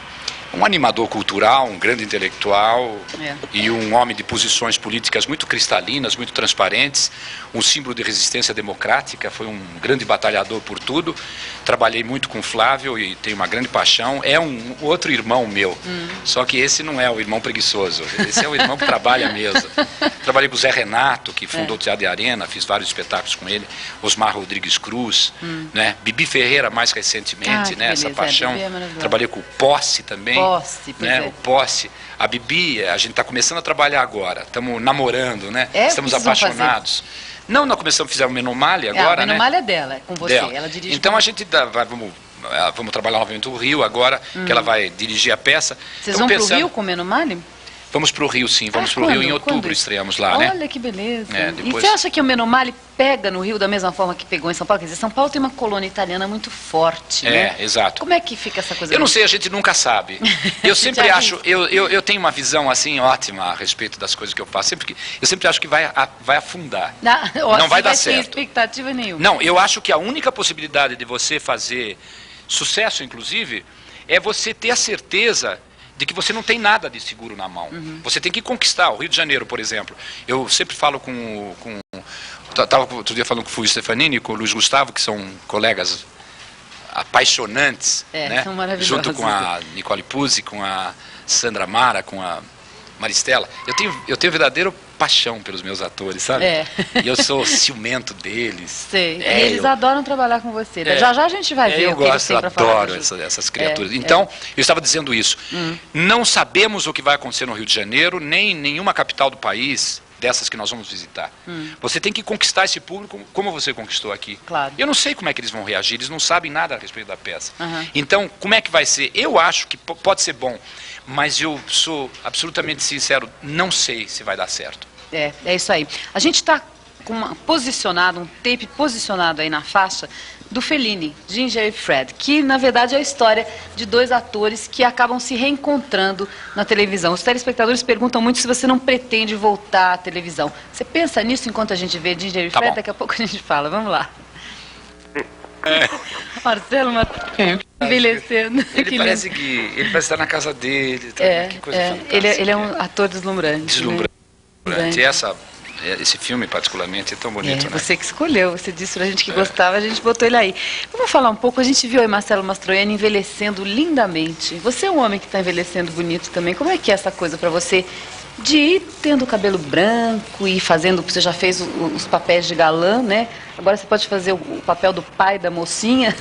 animador cultural, um grande intelectual e um homem de posições políticas muito cristalinas, muito transparentes, um símbolo de resistência democrática, foi um grande batalhador por tudo. Trabalhei muito com Flávio e tenho uma grande paixão. É um outro irmão meu, só que esse não é o irmão preguiçoso, esse é o irmão que trabalha mesmo. Trabalhei com o Zé Renato, que fundou o Teatro de Arena, fiz vários espetáculos com ele, Osmar Rodrigues Cruz, né? Bibi Ferreira mais recentemente, né? Essa paixão. Trabalhei com o Posse também. Né? O Posse. A Bibi, a gente está começando a trabalhar agora, estamos namorando, né? Estamos apaixonados. Não, nós fizemos o Menomalha agora, né? O Menomalha é dela, é com você, ela dirige. Então a gente vamos trabalhar novamente no Rio agora, que ela vai dirigir a peça. Vocês vão para o Rio com o Menomalha? Vamos para o Rio, sim. Vamos para o Rio em outubro, estreamos lá, né? Olha que beleza. Depois... E você acha que o Menomalha pega no Rio da mesma forma que pegou em São Paulo? Quer dizer, São Paulo tem uma colônia italiana muito forte, né? Exato. Como é que fica essa coisa? Eu não sei, a gente nunca sabe. Eu sempre acho, eu tenho uma visão assim ótima a respeito das coisas que eu faço. Eu sempre acho que vai afundar. Não vai dar certo. Não tem expectativa nenhuma. Não, eu acho que a única possibilidade de você fazer sucesso, inclusive, é você ter a certeza de que você não tem nada de seguro na mão. Você tem que conquistar. O Rio de Janeiro, por exemplo. Eu sempre falo estava outro dia falando com o Fulvio Stefanini, com o Luiz Gustavo, que são colegas apaixonantes, né? São maravilhosos. Junto com a Nicole Puzzi, com a Sandra Mara, com a Maristela. Eu tenho verdadeiro paixão pelos meus atores, sabe? E eu sou ciumento deles. Sei. E eles adoram trabalhar com você. Já a gente vai ver o que eles têm para falar. Eu adoro essas criaturas. Então, eu estava dizendo isso. Não sabemos o que vai acontecer no Rio de Janeiro, nem em nenhuma capital do país, dessas que nós vamos visitar. Você tem que conquistar esse público como você conquistou aqui. Claro. Eu não sei como é que eles vão reagir, eles não sabem nada a respeito da peça. Então, como é que vai ser? Eu acho que pode ser bom, mas eu sou absolutamente sincero, não sei se vai dar certo. É isso aí. A gente está com um tape posicionado aí na faixa do Fellini, Ginger e Fred, que na verdade é a história de dois atores que acabam se reencontrando na televisão. Os telespectadores perguntam muito se você não pretende voltar à televisão. Você pensa nisso enquanto a gente vê Ginger e Fred? Daqui a pouco a gente fala. Vamos lá. Marcelo envelhecendo. Ele parece estar na casa dele. Que coisa fantástica. Ele é um ator deslumbrante. Deslumbrante. E esse filme, particularmente, é tão bonito, né? Você que escolheu, você disse pra gente que gostava, a gente botou ele aí. Vamos falar um pouco, a gente viu aí Marcelo Mastroianni envelhecendo lindamente. Você é um homem que está envelhecendo bonito também. Como é que é essa coisa pra você de ir tendo o cabelo branco e fazendo, você já fez os papéis de galã, né? Agora você pode fazer o papel do pai da mocinha.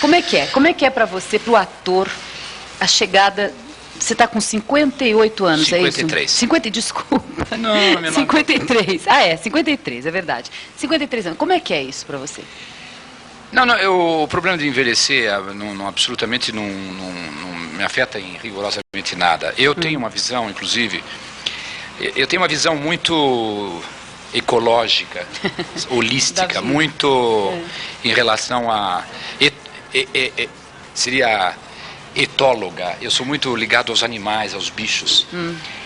Como é que é? Como é que é pra você, pro ator, a chegada... Você está com 58 anos, 53. É isso? 50, desculpa. Não, meu 53. 53, é verdade. 53 anos. Como é que é isso para você? O problema de envelhecer absolutamente não me afeta em rigorosamente nada. Eu tenho uma visão, inclusive, muito ecológica, holística, muito em relação a... seria... etóloga, eu sou muito ligado aos animais, aos bichos.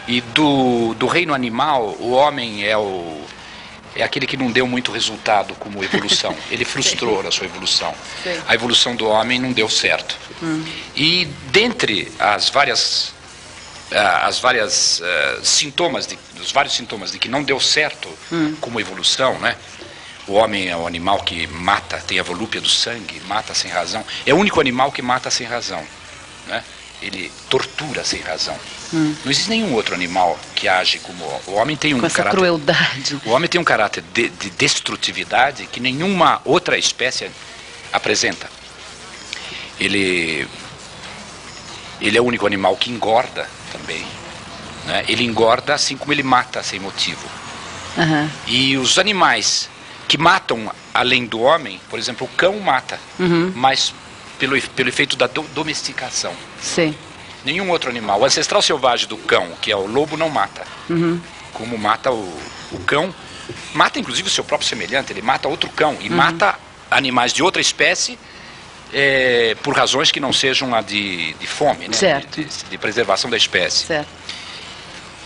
E do reino animal, o homem é aquele que não deu muito resultado como evolução. Ele frustrou a sua evolução. A evolução do homem não deu certo. E dentre os vários sintomas de que não deu certo como evolução, né? O homem é o animal que mata, tem a volúpia do sangue, mata sem razão. É o único animal que mata sem razão. Né? ele tortura sem razão. Não existe nenhum outro animal que age como o homem. Tem um Com essa caráter, crueldade. o homem tem um caráter de destrutividade que nenhuma outra espécie apresenta. Ele é o único animal que engorda também, né? Ele engorda assim como ele mata sem motivo. Aham. E os animais que matam além do homem, por exemplo, o cão mata, mas pelo efeito da domesticação. Sim. Nenhum outro animal. O ancestral selvagem do cão, que é o lobo, não mata. Como mata o cão, mata inclusive o seu próprio semelhante, ele mata outro cão e mata animais de outra espécie por razões que não sejam a de fome, né? Certo. De preservação da espécie. Certo.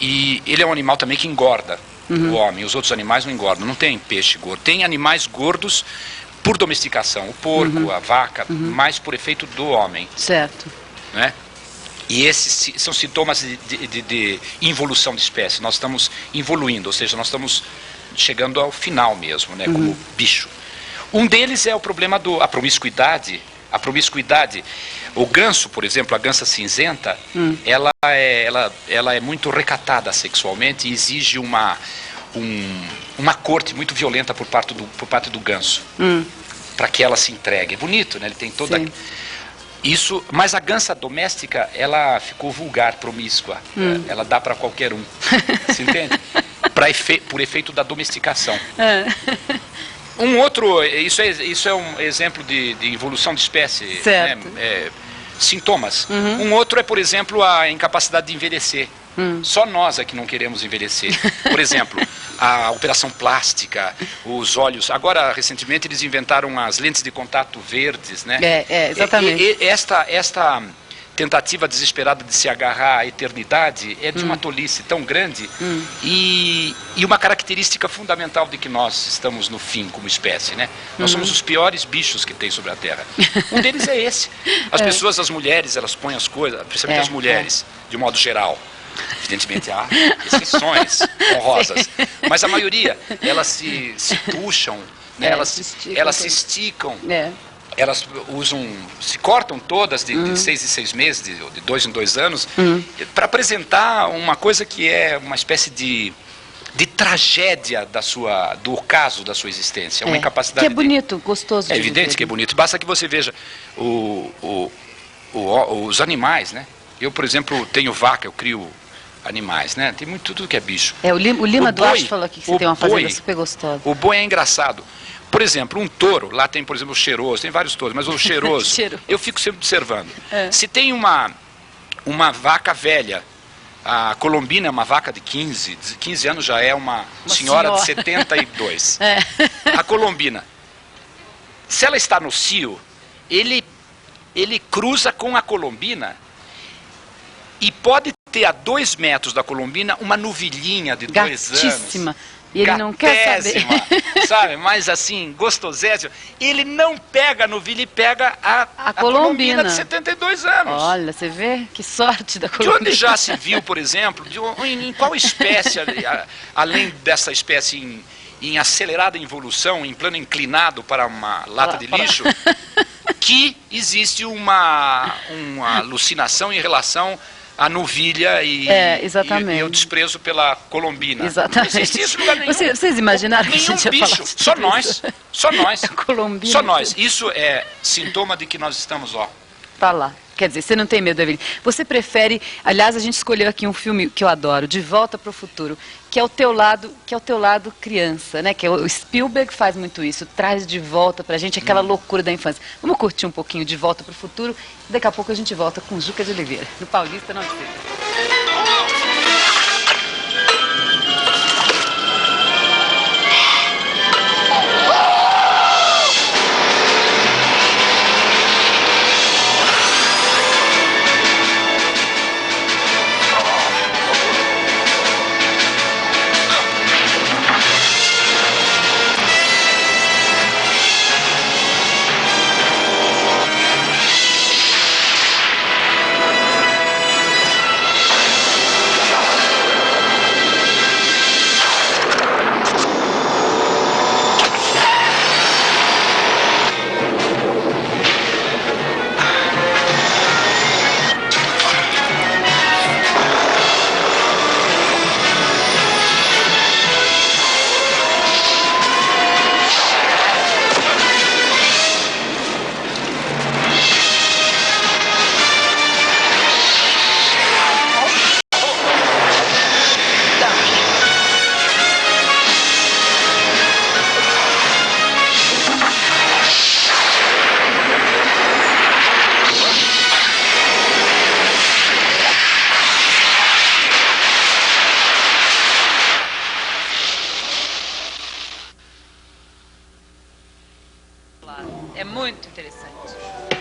E ele é um animal também que engorda o homem. Os outros animais não engordam. Não tem peixe gordo. Tem animais gordos por domesticação. O porco, a vaca, mais por efeito do homem. Certo. Né? E esses são sintomas de involução de espécie. Nós estamos evoluindo, ou seja, nós estamos chegando ao final mesmo, né? Como bicho. Um deles é o problema da promiscuidade. A promiscuidade. O ganso, por exemplo, a gansa cinzenta, ela é muito recatada sexualmente e exige uma corte muito violenta por parte do ganso, para que ela se entregue. É bonito, né? Ele tem toda isso, mas a gansa doméstica, ela ficou vulgar, promíscua. Ela dá para qualquer um. Você entende? Por efeito da domesticação. Um outro, isso é um exemplo de evolução de espécie, Certo. né? Sintomas. Um outro é, por exemplo, a incapacidade de envelhecer. Só nós é que não queremos envelhecer. Por exemplo, a operação plástica, os olhos. Agora, recentemente, eles inventaram as lentes de contato verdes, né? Exatamente. Esta tentativa desesperada de se agarrar à eternidade é de uma tolice tão grande e uma característica fundamental de que nós estamos no fim como espécie, né? Nós somos os piores bichos que tem sobre a Terra. Um deles é esse. As pessoas, as mulheres, elas põem as coisas, principalmente as mulheres, de modo geral. Evidentemente há exceções honrosas, mas a maioria, elas se puxam, né? Elas se esticam. Elas se cortam todas de 6 em 6 meses, de 2 em 2 anos, para apresentar uma coisa que é uma espécie de tragédia do ocaso da sua existência. Uma incapacidade. Que é bonito, gostoso. É evidente que é bonito. Basta que você veja os animais, né? Eu, por exemplo, tenho vaca, eu crio animais, né? Tem tudo que é bicho. O Lima O Duarte boi- falou aqui que o você tem uma fazenda boi- super gostosa. O boi é engraçado. Por exemplo, um touro, lá tem, por exemplo, o cheiroso, tem vários touros, mas o cheiroso, Cheiroso. eu fico sempre observando. Se tem uma vaca velha, a colombina é uma vaca de 15 anos, já é uma senhora de 72. A colombina, se ela está no cio, ele cruza com a colombina e pode ter a 2 metros da colombina uma novilhinha de 2 anos. Gatíssima. E ele não quer saber. Gatésima, sabe? Mas assim, gostosésima. Ele não pega a novilha e pega a colombina de 72 anos. Olha, você vê? Que sorte da De colombina. onde já se viu, por exemplo, em qual espécie, além dessa espécie em acelerada evolução, em plano inclinado para uma lata de lixo, que existe uma alucinação em relação à novilha e o desprezo pela colombina. Exatamente. Não existe isso em lugar nenhum. Vocês imaginaram que a Nenhum gente ia bicho, falar só sobre nós, isso? só nós, A colombina. só nós. Isso é sintoma de que nós estamos, Tá lá. Quer dizer, você não tem medo, Evelyn. Você prefere, aliás, a gente escolheu aqui um filme que eu adoro, De Volta para o Futuro, que é o teu lado criança, né? Que o Spielberg faz muito isso, traz de volta pra gente aquela loucura da infância. Vamos curtir um pouquinho De Volta para o Futuro, daqui a pouco a gente volta com Juca de Oliveira, no Paulista 900. interessante.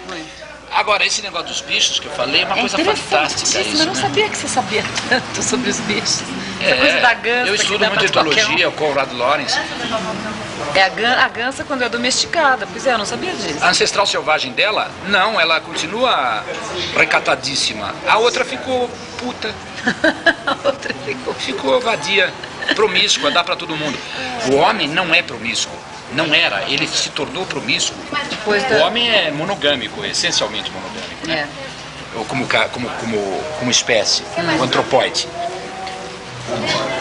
Muito. Agora, esse negócio dos bichos que eu falei é uma coisa fantástica. Isso, Isso, eu não né? sabia que você sabia tanto sobre os bichos. Essa coisa da gansa. eu que estudo dá muito pra qualquer etologia, o Conrad Lorenz. É a gansa quando é domesticada. Pois é, eu não sabia disso. A ancestral selvagem dela, não, ela continua recatadíssima. A outra ficou puta. A outra ficou. Ficou vadia, promíscua, dá pra todo mundo. O homem não é promíscuo. Não era, ele se tornou promíscuo. Depois O homem é monogâmico, essencialmente monogâmico, né? Ou como espécie, o antropóide.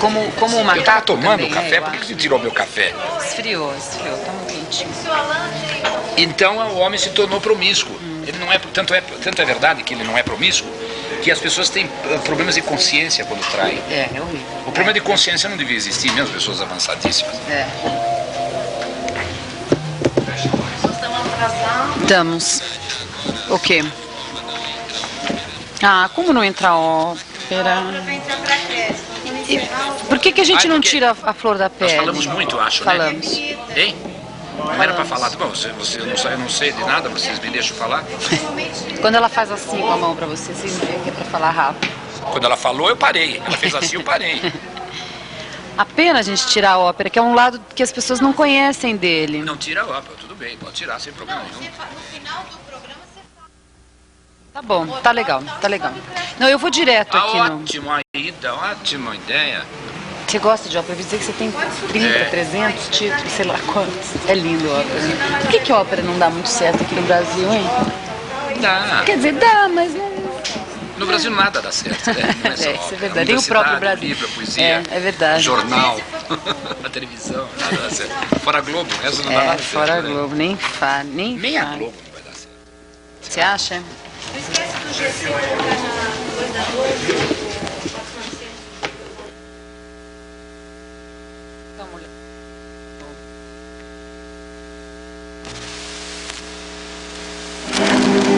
Como o macaco Eu tava tomando também, café, eu por que acho. você tirou meu café? Esfriou, tá muito quentinho. Então o homem se tornou promíscuo. Ele não é, tanto é verdade que ele não é promíscuo, que as pessoas têm problemas de consciência quando traem. É horrível. O problema de consciência não devia existir, mesmo pessoas avançadíssimas. É. Estamos. O quê? Ah, como não entra ópera? Por que a gente não tira a flor da Nós pele? falamos muito, acho, Falamos. né? Hein? Não era pra falar. Bom, eu não sei de nada, vocês me deixam falar. Quando ela faz assim com a mão pra você, você vê que é pra falar rápido. Quando ela falou, eu parei. Ela fez assim, eu parei. A pena a gente tirar a ópera, que é um lado que as pessoas não conhecem dele. Não tira a ópera, tudo bem, pode tirar sem problema nenhum. Tá bom, tá legal, tá legal. Não, eu vou direto aqui. Não. Ótima ida, ótima ideia. Você gosta de ópera? Eu vi dizer que você tem 30, 300 títulos, sei lá quantos. É lindo a ópera. Né? Por que a ópera não dá muito certo aqui no Brasil, hein? Dá. Quer dizer, dá, mas não... No Brasil nada dá certo, né? Não é só É, isso é ópera. verdade. Nem o próprio Universidade, Brasil. livro, poesia, É verdade. jornal, a televisão, nada dá certo. Fora a Globo, essa não dá nada certo. Fora a né? Globo, nem fala, nem Nem a fala. Globo não vai dar certo. Você acha?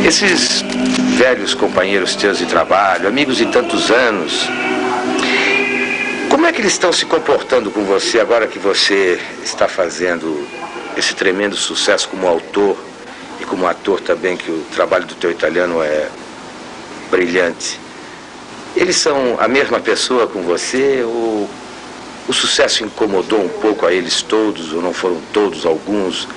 Esses velhos companheiros teus de trabalho, amigos de tantos anos, como é que eles estão se comportando com você agora que você está fazendo esse tremendo sucesso como autor e como ator também, que o trabalho do teu italiano é brilhante? Eles são a mesma pessoa com você ou o sucesso incomodou um pouco a eles todos, ou não foram todos, alguns?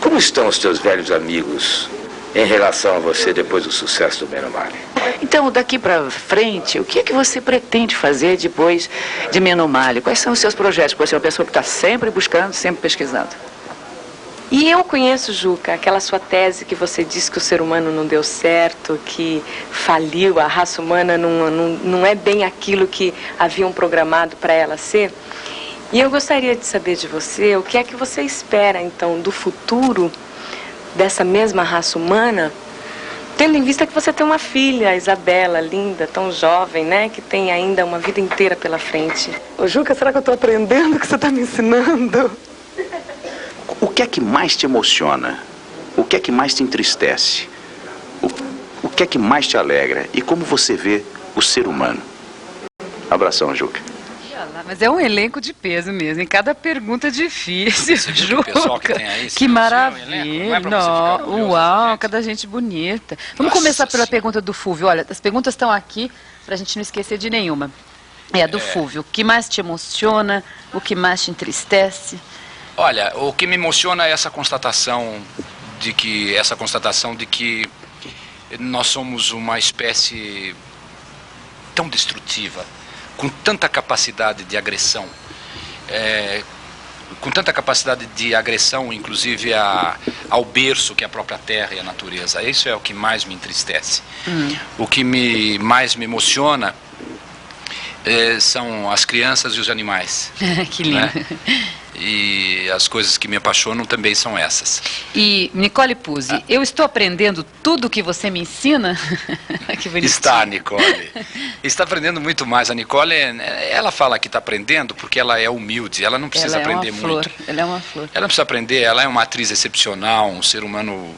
Como estão os teus velhos amigos em relação a você depois do sucesso do Meno Male? Então, daqui para frente, o que é que você pretende fazer depois de Meno Male? Quais são os seus projetos? Porque você é uma pessoa que está sempre buscando, sempre pesquisando. E eu conheço, Juca, aquela sua tese que você disse que o ser humano não deu certo, que faliu, a raça humana não é bem aquilo que haviam programado para ela ser. E eu gostaria de saber de você o que é que você espera, então, do futuro dessa mesma raça humana, tendo em vista que você tem uma filha, a Isabela, linda, tão jovem, né, que tem ainda uma vida inteira pela frente. Ô, Juca, será que eu estou aprendendo o que você está me ensinando? O que é que mais te emociona? O que é que mais te entristece? O que é que mais te alegra? E como você vê o ser humano? Abração, Juca. Mas é um elenco de peso mesmo, em cada pergunta difícil, Você viu que o pessoal que tem aí, Que esse é um maravilha, elenco, não é pra você ficar orgulhoso, uau, gente. cada gente bonita. Vamos Nossa começar pela Senhora. pergunta do Fúvio. Olha, as perguntas estão aqui pra gente não esquecer de nenhuma. É a do Fúvio. O que mais te emociona? O que mais te entristece? Olha, o que me emociona é essa constatação de que nós somos uma espécie tão destrutiva, com tanta capacidade de agressão, inclusive ao berço que é a própria terra e a natureza. Isso é o que mais me entristece. O que mais me emociona são as crianças e os animais. Que lindo. Né? E as coisas que me apaixonam também são essas. E, Nicole Puzzi, eu estou aprendendo tudo o que você me ensina? Que bonitinho. Está, Nicole. Está aprendendo muito mais. A Nicole, ela fala que está aprendendo porque ela é humilde, ela não precisa aprender muito. Ela é uma flor. Ela não precisa aprender, ela é uma atriz excepcional, um ser humano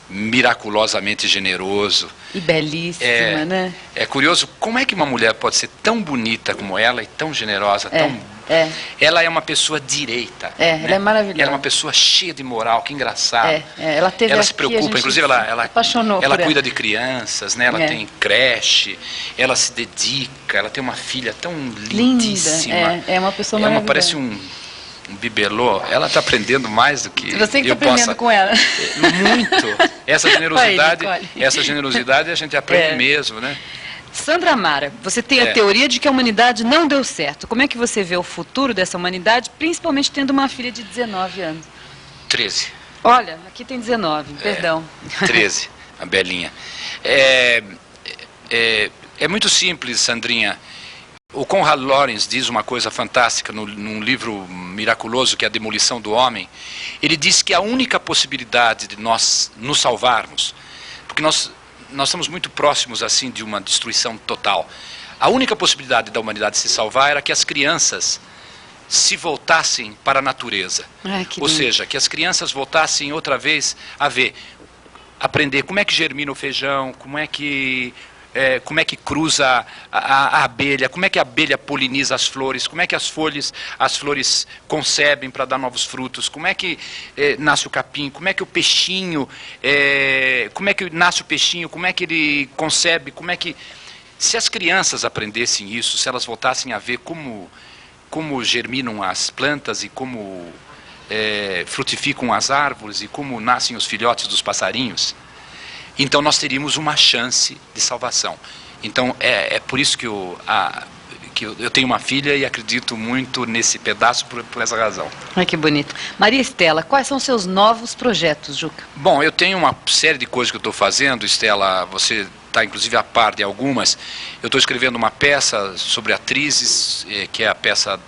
miraculosamente generoso. E belíssima, né? É curioso como é que uma mulher pode ser tão bonita como ela e tão generosa, tão Ela é uma pessoa direita. Ela é maravilhosa. Ela é uma pessoa cheia de moral, que engraçado. Ela teve ela se preocupa, inclusive ela cuida de crianças, né? Ela tem creche, ela se dedica, ela tem uma filha tão lindíssima. É uma pessoa maravilhosa. Parece um bibelô. Ela está aprendendo mais do que você que está aprendendo com ela. Muito. Essa generosidade a gente aprende mesmo, né? Sandra Amara, você tem a teoria de que a humanidade não deu certo. Como é que você vê o futuro dessa humanidade, principalmente tendo uma filha de 19 anos? 13. Olha, aqui tem 19, perdão. 13, a Belinha. É muito simples, Sandrinha. O Konrad Lorenz diz uma coisa fantástica num livro miraculoso que é A Demolição do Homem. Ele diz que a única possibilidade de nós nos salvarmos, porque nós estamos muito próximos assim de uma destruição total. A única possibilidade da humanidade se salvar era que as crianças se voltassem para a natureza. Ou seja, que as crianças voltassem outra vez a aprender como é que germina o feijão, como é que cruza a abelha, como é que a abelha poliniza as flores, como é que as flores concebem para dar novos frutos, como é que nasce o capim, como é que o peixinho, como é que nasce o peixinho, como é que ele concebe, como é que... Se as crianças aprendessem isso, se elas voltassem a ver como germinam as plantas e como frutificam as árvores e como nascem os filhotes dos passarinhos, então nós teríamos uma chance de salvação. Então é por isso que eu tenho uma filha e acredito muito nesse pedaço por essa razão. Ai, que bonito. Maria Estela, quais são os seus novos projetos, Juca? Bom, eu tenho uma série de coisas que eu estou fazendo, Estela, você está inclusive a par de algumas. Eu estou escrevendo uma peça sobre atrizes, que é a peça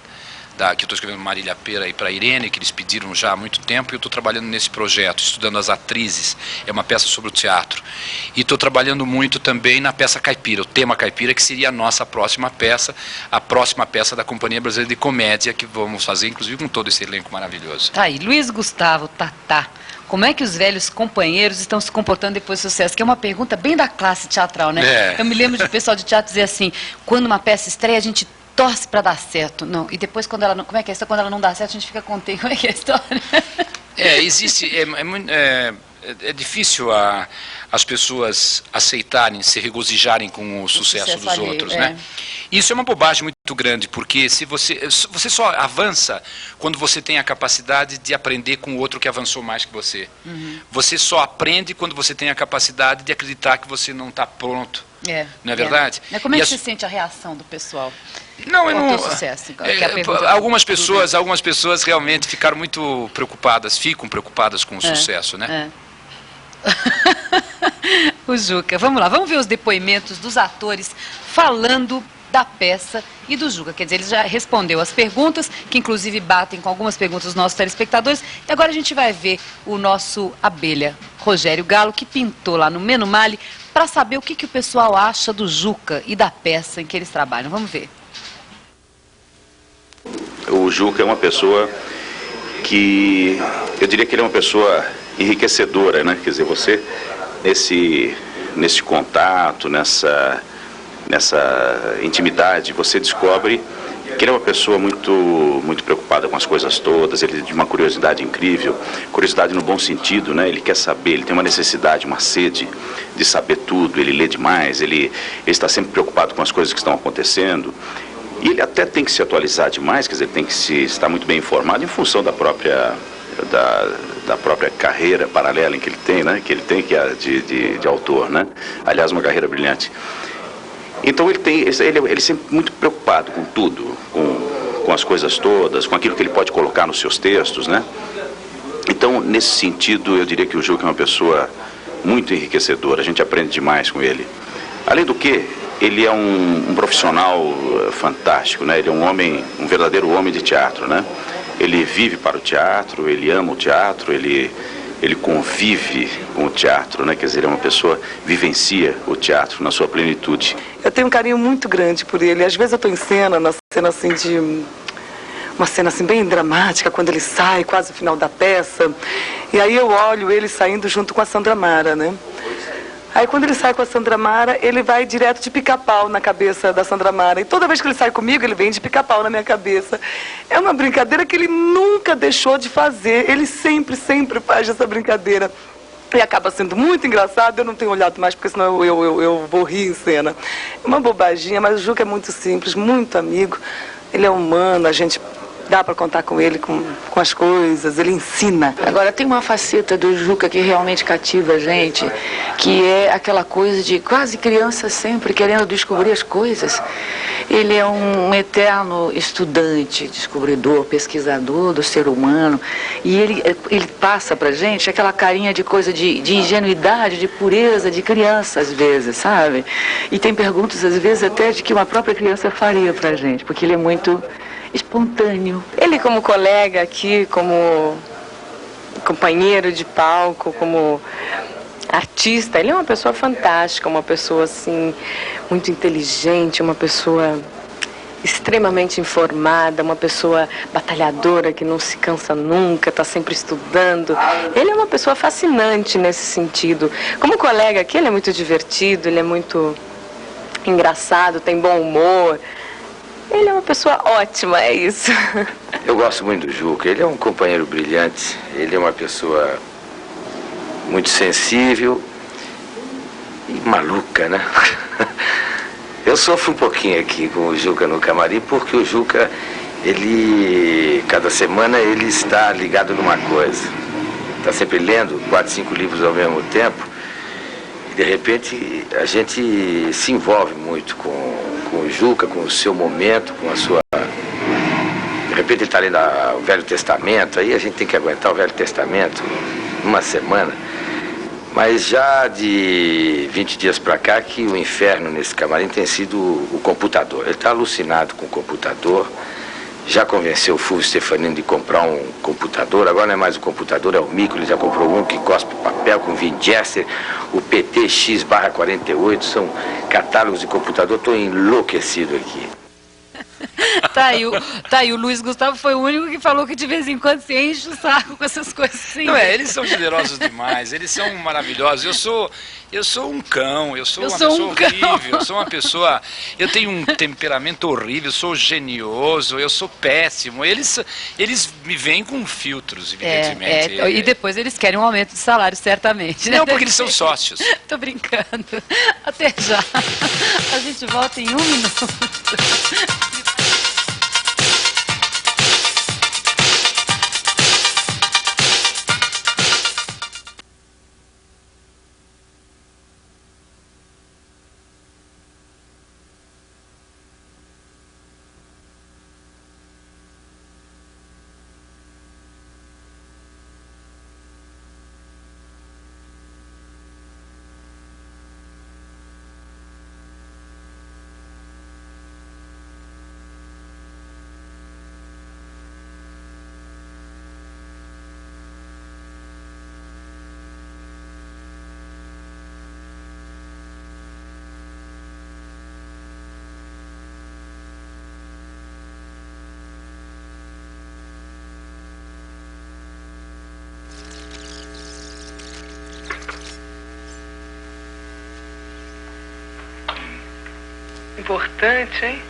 que eu estou escrevendo Marília Pera e para Irene, que eles pediram já há muito tempo, e eu estou trabalhando nesse projeto, estudando as atrizes. É uma peça sobre o teatro. E estou trabalhando muito também na peça Caipira, o tema Caipira, que seria a nossa próxima peça, a próxima peça da Companhia Brasileira de Comédia, que vamos fazer, inclusive, com todo esse elenco maravilhoso. Tá aí, Luiz Gustavo, Tatá. Como é que os velhos companheiros estão se comportando depois do sucesso? Que é uma pergunta bem da classe teatral, né? Eu me lembro de pessoal de teatro dizer assim, quando uma peça estreia, a gente torce para dar certo. Não. E depois, quando ela não... Como é que é isso? Quando ela não dá certo, a gente fica contente. Como é que é a história? É difícil as pessoas aceitarem, se regozijarem com o sucesso dos outros, né? Isso é uma bobagem muito grande, porque se você só avança quando você tem a capacidade de aprender com o outro que avançou mais que você. Você só aprende quando você tem a capacidade de acreditar que você não está pronto. Não é verdade? Mas como é que você sente a reação do pessoal? Não, eu não. Sucesso, algumas pessoas realmente ficaram muito preocupadas, ficam preocupadas com o sucesso, né? O Juca, vamos lá, vamos ver os depoimentos dos atores falando da peça e do Juca. Quer dizer, ele já respondeu as perguntas, que inclusive batem com algumas perguntas dos nossos telespectadores. E agora a gente vai ver o nosso abelha, Rogério Galo, que pintou lá no Menumale, para saber o que o pessoal acha do Juca e da peça em que eles trabalham. Vamos ver. O Juca é uma pessoa que, eu diria que ele é uma pessoa enriquecedora, né? Quer dizer, você, nesse contato, nessa intimidade, você descobre que ele é uma pessoa muito preocupada com as coisas todas, ele tem uma curiosidade incrível, curiosidade no bom sentido, né? Ele quer saber, ele tem uma necessidade, uma sede de saber tudo, ele lê demais, ele está sempre preocupado com as coisas que estão acontecendo. E ele até tem que se atualizar demais, quer dizer, tem que estar muito bem informado em função da própria carreira paralela que ele tem, né? Que é de autor, né? Aliás, uma carreira brilhante. Então ele é sempre muito preocupado com tudo, com as coisas todas, com aquilo que ele pode colocar nos seus textos, né? Então, nesse sentido, eu diria que o Juca é uma pessoa muito enriquecedora, a gente aprende demais com ele. Além do que, ele é um profissional fantástico, né? Ele é um verdadeiro homem de teatro, né? Ele vive para o teatro, ele ama o teatro, ele convive com o teatro, né? Quer dizer, ele é uma pessoa que vivencia o teatro na sua plenitude. Eu tenho um carinho muito grande por ele. Às vezes eu estou em cena, uma cena assim bem dramática, quando ele sai, quase o final da peça. E aí eu olho ele saindo junto com a Sandra Amara, né? Aí quando ele sai com a Sandra Mara, ele vai direto de pica-pau na cabeça da Sandra Mara. E toda vez que ele sai comigo, ele vem de pica-pau na minha cabeça. É uma brincadeira que ele nunca deixou de fazer. Ele sempre, sempre faz essa brincadeira. E acaba sendo muito engraçado. Eu não tenho olhado mais, porque senão eu vou rir em cena. É uma bobaginha, mas o Juca é muito simples, muito amigo. Ele é humano, a gente... dá para contar com ele, com as coisas, ele ensina. Agora, tem uma faceta do Juca que realmente cativa a gente, que é aquela coisa de quase criança sempre querendo descobrir as coisas. Ele é um eterno estudante, descobridor, pesquisador do ser humano, e ele passa pra gente aquela carinha de coisa de ingenuidade, de pureza, de criança às vezes, sabe? E tem perguntas às vezes até de que uma própria criança faria pra gente, porque ele é muito espontâneo. Ele como colega aqui, como companheiro de palco, como artista, ele é uma pessoa fantástica, uma pessoa assim, muito inteligente, uma pessoa extremamente informada, uma pessoa batalhadora que não se cansa nunca, está sempre estudando. Ele é uma pessoa fascinante nesse sentido. Como colega aqui, ele é muito divertido, ele é muito engraçado, tem bom humor. Ele é uma pessoa ótima, é isso. Eu gosto muito do Juca, ele é um companheiro brilhante, ele é uma pessoa muito sensível e maluca, né? Eu sofro um pouquinho aqui com o Juca no camarim, porque o Juca, cada semana ele está ligado numa coisa. Está sempre lendo 4, 5 livros ao mesmo tempo. E de repente a gente se envolve muito com o Juca, com o seu momento, com a sua... De repente ele está lendo o Velho Testamento, aí a gente tem que aguentar o Velho Testamento numa semana. Mas já de 20 dias para cá que o inferno nesse camarim tem sido o computador. Ele está alucinado com o computador. Já convenceu o Fulvio Stefanini de comprar um computador. Agora não é mais o computador, é o micro. Ele já comprou um que cospe papel com Winchester, o PTX/48. São catálogos de computador. Estou enlouquecido aqui. Tá aí, o Luiz Gustavo foi o único que falou que de vez em quando se enche o saco com essas coisas assim. Não é, eles são generosos demais, eles são maravilhosos. Eu sou um cão, eu sou uma pessoa horrível, eu sou uma pessoa... Eu tenho um temperamento horrível, eu sou genioso, eu sou péssimo. Eles me veem com filtros, evidentemente. E depois eles querem um aumento de salário, certamente. Né? Não, porque eles são sócios. Tô brincando. Até já. A gente volta em 1 minuto. Importante, hein?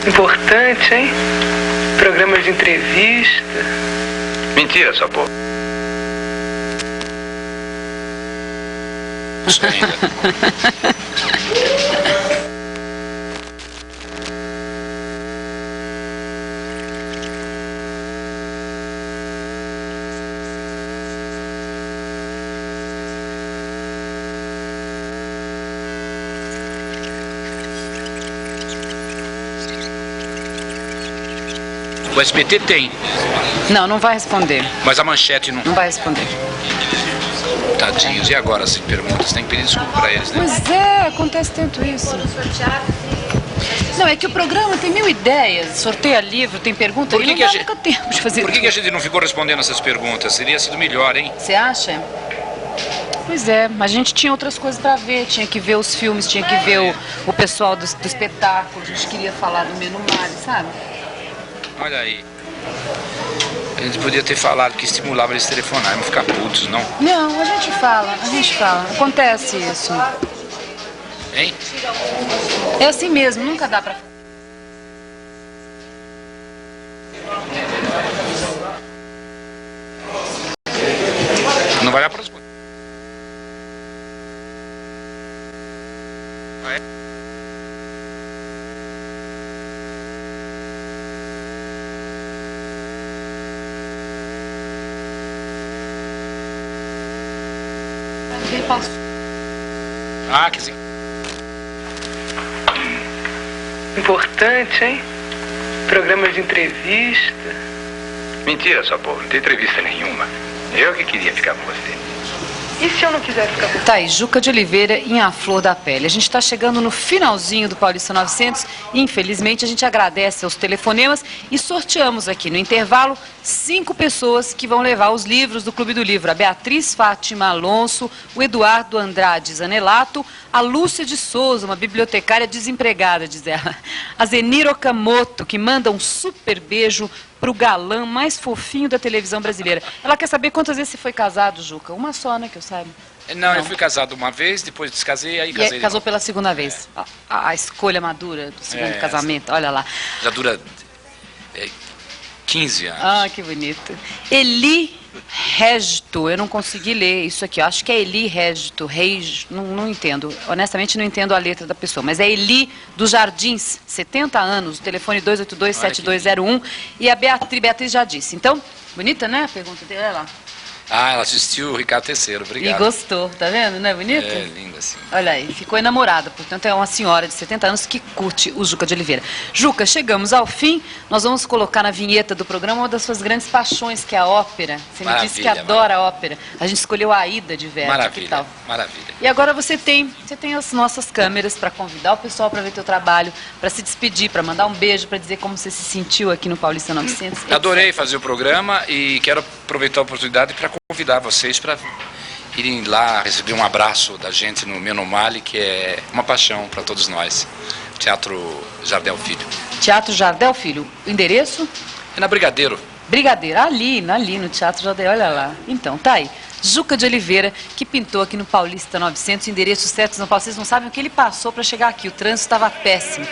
Importante, hein? Programa de entrevista. Mentira, sua porra. Isso ainda. O SBT tem, Não, não vai responder. mas a manchete não. Não vai responder. Tadinhos. E agora, se perguntas, tem que pedir desculpa pra eles, né? Pois é, acontece tanto isso. Não, é que o programa tem 1000 ideias, sorteia livro, tem pergunta, Por e que não que a dá gente- nunca tempo de fazer Por que tudo. a gente não ficou respondendo essas perguntas? Teria sido melhor, hein? Você acha? Pois é, mas a gente tinha outras coisas pra ver, tinha que ver os filmes, tinha que ver o pessoal do espetáculo, a gente queria falar do Menu Male, sabe? Olha aí. A gente podia ter falado que estimulava eles a telefonar, não ficar putos, não. Não, a gente fala, acontece isso. Hein? É assim mesmo, nunca dá pra... Não vai dar pra responder. Ah, é? Ninguém passou. Ah, quer dizer... Importante, hein? Programa de entrevista. Mentira, sua boa, não tem entrevista nenhuma. Eu que queria ficar com você. E se eu não quiser ficar com Tá aí, Juca de Oliveira em A Flor da Pele. A gente está chegando no finalzinho do Paulista 900 e, infelizmente, a gente agradece aos telefonemas e sorteamos aqui no intervalo 5 pessoas que vão levar os livros do Clube do Livro. A Beatriz Fátima Alonso, o Eduardo Andrade Zanelato, a Lúcia de Souza, uma bibliotecária desempregada, diz ela. A Zenir Okamoto, que manda um super beijo pro galã mais fofinho da televisão brasileira. Ela quer saber quantas vezes você foi casado, Juca? Uma só, né, que eu saiba. Não, eu fui casado uma vez, depois descasei, aí E casei. casou pela segunda vez. A escolha madura do segundo É, casamento, olha lá. Já dura 15 anos. Ah, que bonito. Eli Régito, eu não consegui ler isso aqui, eu acho que é Eli Régito, não entendo, honestamente não entendo a letra da pessoa, mas é Eli dos Jardins, 70 anos, o telefone 282-7201, e a Beatriz já disse. Então, bonita, né, a pergunta dele, olha lá. Ah, ela assistiu o Ricardo Terceiro, obrigado. E gostou, tá vendo, não é bonito? É, linda assim. Olha aí, ficou enamorada, portanto é uma senhora de 70 anos que curte o Juca de Oliveira. Juca, chegamos ao fim, nós vamos colocar na vinheta do programa uma das suas grandes paixões, que é a ópera. Você me disse que Maravilha, adora a ópera. A gente escolheu a Aida de Verdi, que Maravilha, tal? maravilha. E agora você tem as nossas câmeras para convidar o pessoal para ver teu trabalho, para se despedir, para mandar um beijo, para dizer como você se sentiu aqui no Paulista 900. Adorei fazer o programa e quero aproveitar a oportunidade para convidar vocês para irem lá receber um abraço da gente no Menu Male, que é uma paixão para todos nós. Teatro Jardel Filho. Teatro Jardel Filho. O endereço? É na Brigadeiro. Brigadeiro, ali no Teatro Jardel, olha lá. Então, tá aí. Juca de Oliveira, que pintou aqui no Paulista 900, o endereço certo São Paulo. Vocês não sabem o que ele passou para chegar aqui. O trânsito estava péssimo.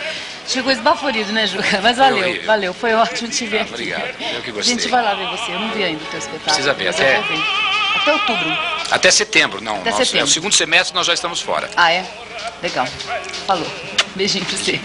Chegou esbaforido, né, Juca? Mas valeu, valeu. Foi ótimo te ver aqui. Obrigado, eu que A gostei. gente vai lá ver você. Eu não vi ainda o teu espetáculo. Precisa ver, mas até- eu vou ver. Até outubro. Até setembro, não. Até nossa, setembro. É o segundo semestre, nós já estamos fora. Ah, é? Legal. Falou. Beijinho pra você.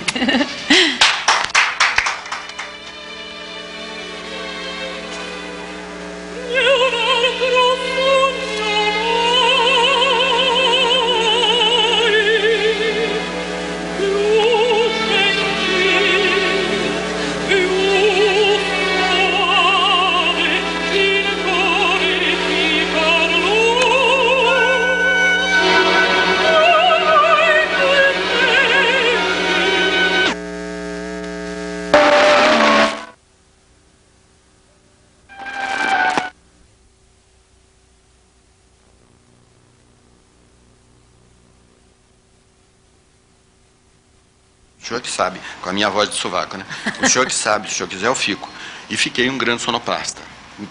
O senhor que sabe, com a minha voz de sovaco, né? O senhor que sabe, se o senhor quiser, eu fico. E fiquei um grande sonoplasta.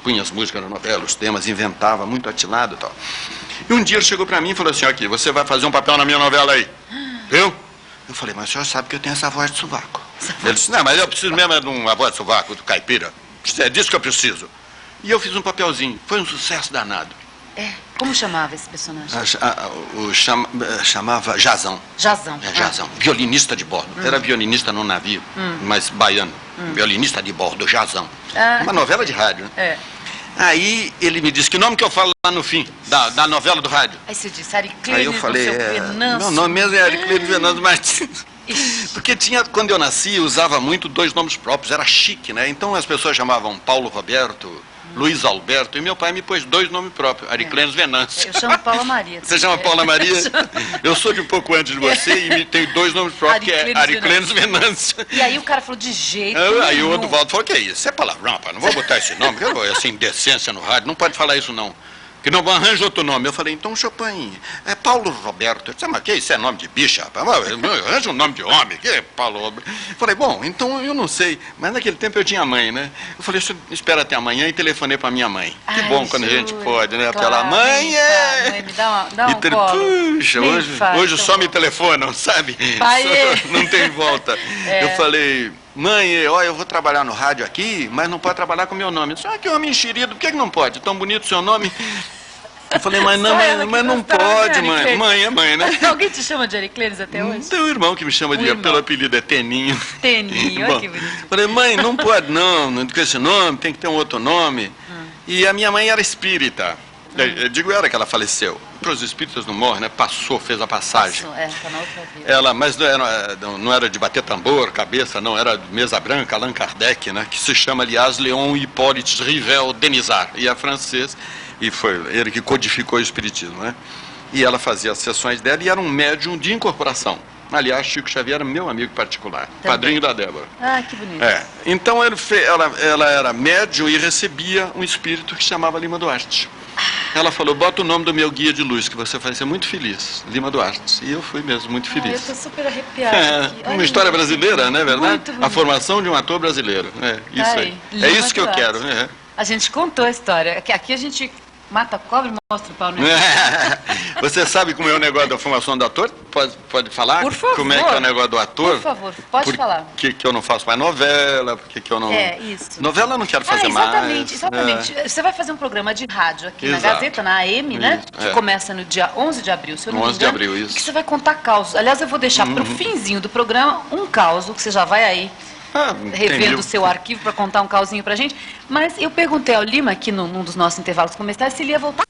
Punha as músicas na novela, os temas, inventava, muito atilado e tal. E um dia ele chegou pra mim e falou assim, aqui, você vai fazer um papel na minha novela aí. Viu? Eu falei, mas o senhor sabe que eu tenho essa voz de sovaco. Ele disse, não, mas eu preciso mesmo de uma voz de sovaco, do caipira. É disso que eu preciso. E eu fiz um papelzinho. Foi um sucesso danado. É. Como chamava esse personagem? Chamava Jazão. Jazão. É, Jazão. Violinista de bordo. Era violinista num navio, mas baiano. Violinista de bordo, Jazão. Uma novela de rádio, né? É. Aí ele me disse, que nome que eu falo lá no fim, da novela do rádio? Aí você disse, Ariclênio Aí eu falei, Venâncio. meu nome mesmo é Ariclênio Venâncio Martins. Porque tinha, quando eu nasci, usava muito 2 nomes próprios, era chique, né? Então as pessoas chamavam Paulo Roberto, Luiz Alberto, e meu pai me pôs 2 nomes próprios, Ariclenes Venâncio. Eu chamo Paula Maria. Você chama Paula Maria? Eu sou de um pouco antes de você e tenho 2 nomes próprios, que é Ariclenes Venâncio. E aí o cara falou de jeito Aí o nenhum. Oduvaldo falou, que é isso? Isso é palavrão, rapaz, não vou botar esse nome, essa indecência no rádio, não pode falar isso não. Que não arranja outro nome. Eu falei, então Chopin, é Paulo Roberto. Eu disse, mas que isso é nome de bicha, rapaz? Arranja um nome de homem, que é Paulo Roberto. Eu falei, bom, então eu não sei. Mas naquele tempo eu tinha mãe, né? Eu falei, espera até amanhã e telefonei pra minha mãe. Que bom quando a gente pode, né? Claro, Pela mãe, mãe, me dá um colo. Puxa, hoje só me telefonam, sabe? Pai, não tem volta. Eu falei... Mãe, olha, eu vou trabalhar no rádio aqui, mas não pode trabalhar com o meu nome. Que homem enxerido, por que não pode? Tão bonito o seu nome. Eu falei, mas não, mas não pode, mãe. Mãe é mãe, né? Alguém te chama de Ariclenes até hoje? Tem um irmão que me chama pelo apelido, é Teninho. Teninho, olha que bonitinho. Falei, mãe, não pode não com esse nome, tem que ter um outro nome. E a minha mãe era espírita. Eu digo era que ela faleceu. Para os espíritas não morrem, né? Passou, fez a passagem. Passou, tá na outra vida. Mas não era de bater tambor, cabeça, não. Era mesa branca, Allan Kardec, né? Que se chama, aliás, Léon Hippolyte Rivel Denisard. E é francês, e foi ele que codificou o espiritismo, né? E ela fazia as sessões dela e era um médium de incorporação. Aliás, Chico Xavier era meu amigo particular, padrinho da Débora. Ah, que bonito. Então ela era médium e recebia um espírito que se chamava Lima Duarte. Ela falou, bota o nome do meu guia de luz, que você vai ser muito feliz, Lima Duarte. E eu fui mesmo muito feliz. Eu estou super arrepiada aqui. Uma história brasileira, não é verdade? Muito bonito. A formação de um ator brasileiro. Isso aí. É isso que eu quero. A gente contou a história. Aqui a gente mata a cobra e mostra o pau, né? Você sabe como é o negócio da formação do ator? Pode falar? Por favor. Como é que é o negócio do ator? Por favor, pode falar. Por que eu não faço mais novela? Por que eu não... isso. Novela eu não quero fazer mais. Exatamente. Você vai fazer um programa de rádio aqui na Gazeta, na AM, né? Que começa no dia 11 de abril, se eu não me engano. 11 de abril, isso. Que você vai contar causos. Aliás, eu vou deixar para o finzinho do programa um causo, que você já vai aí revendo o seu arquivo para contar um causinho pra gente. Mas eu perguntei ao Lima, aqui num dos nossos intervalos comerciais, se ele ia voltar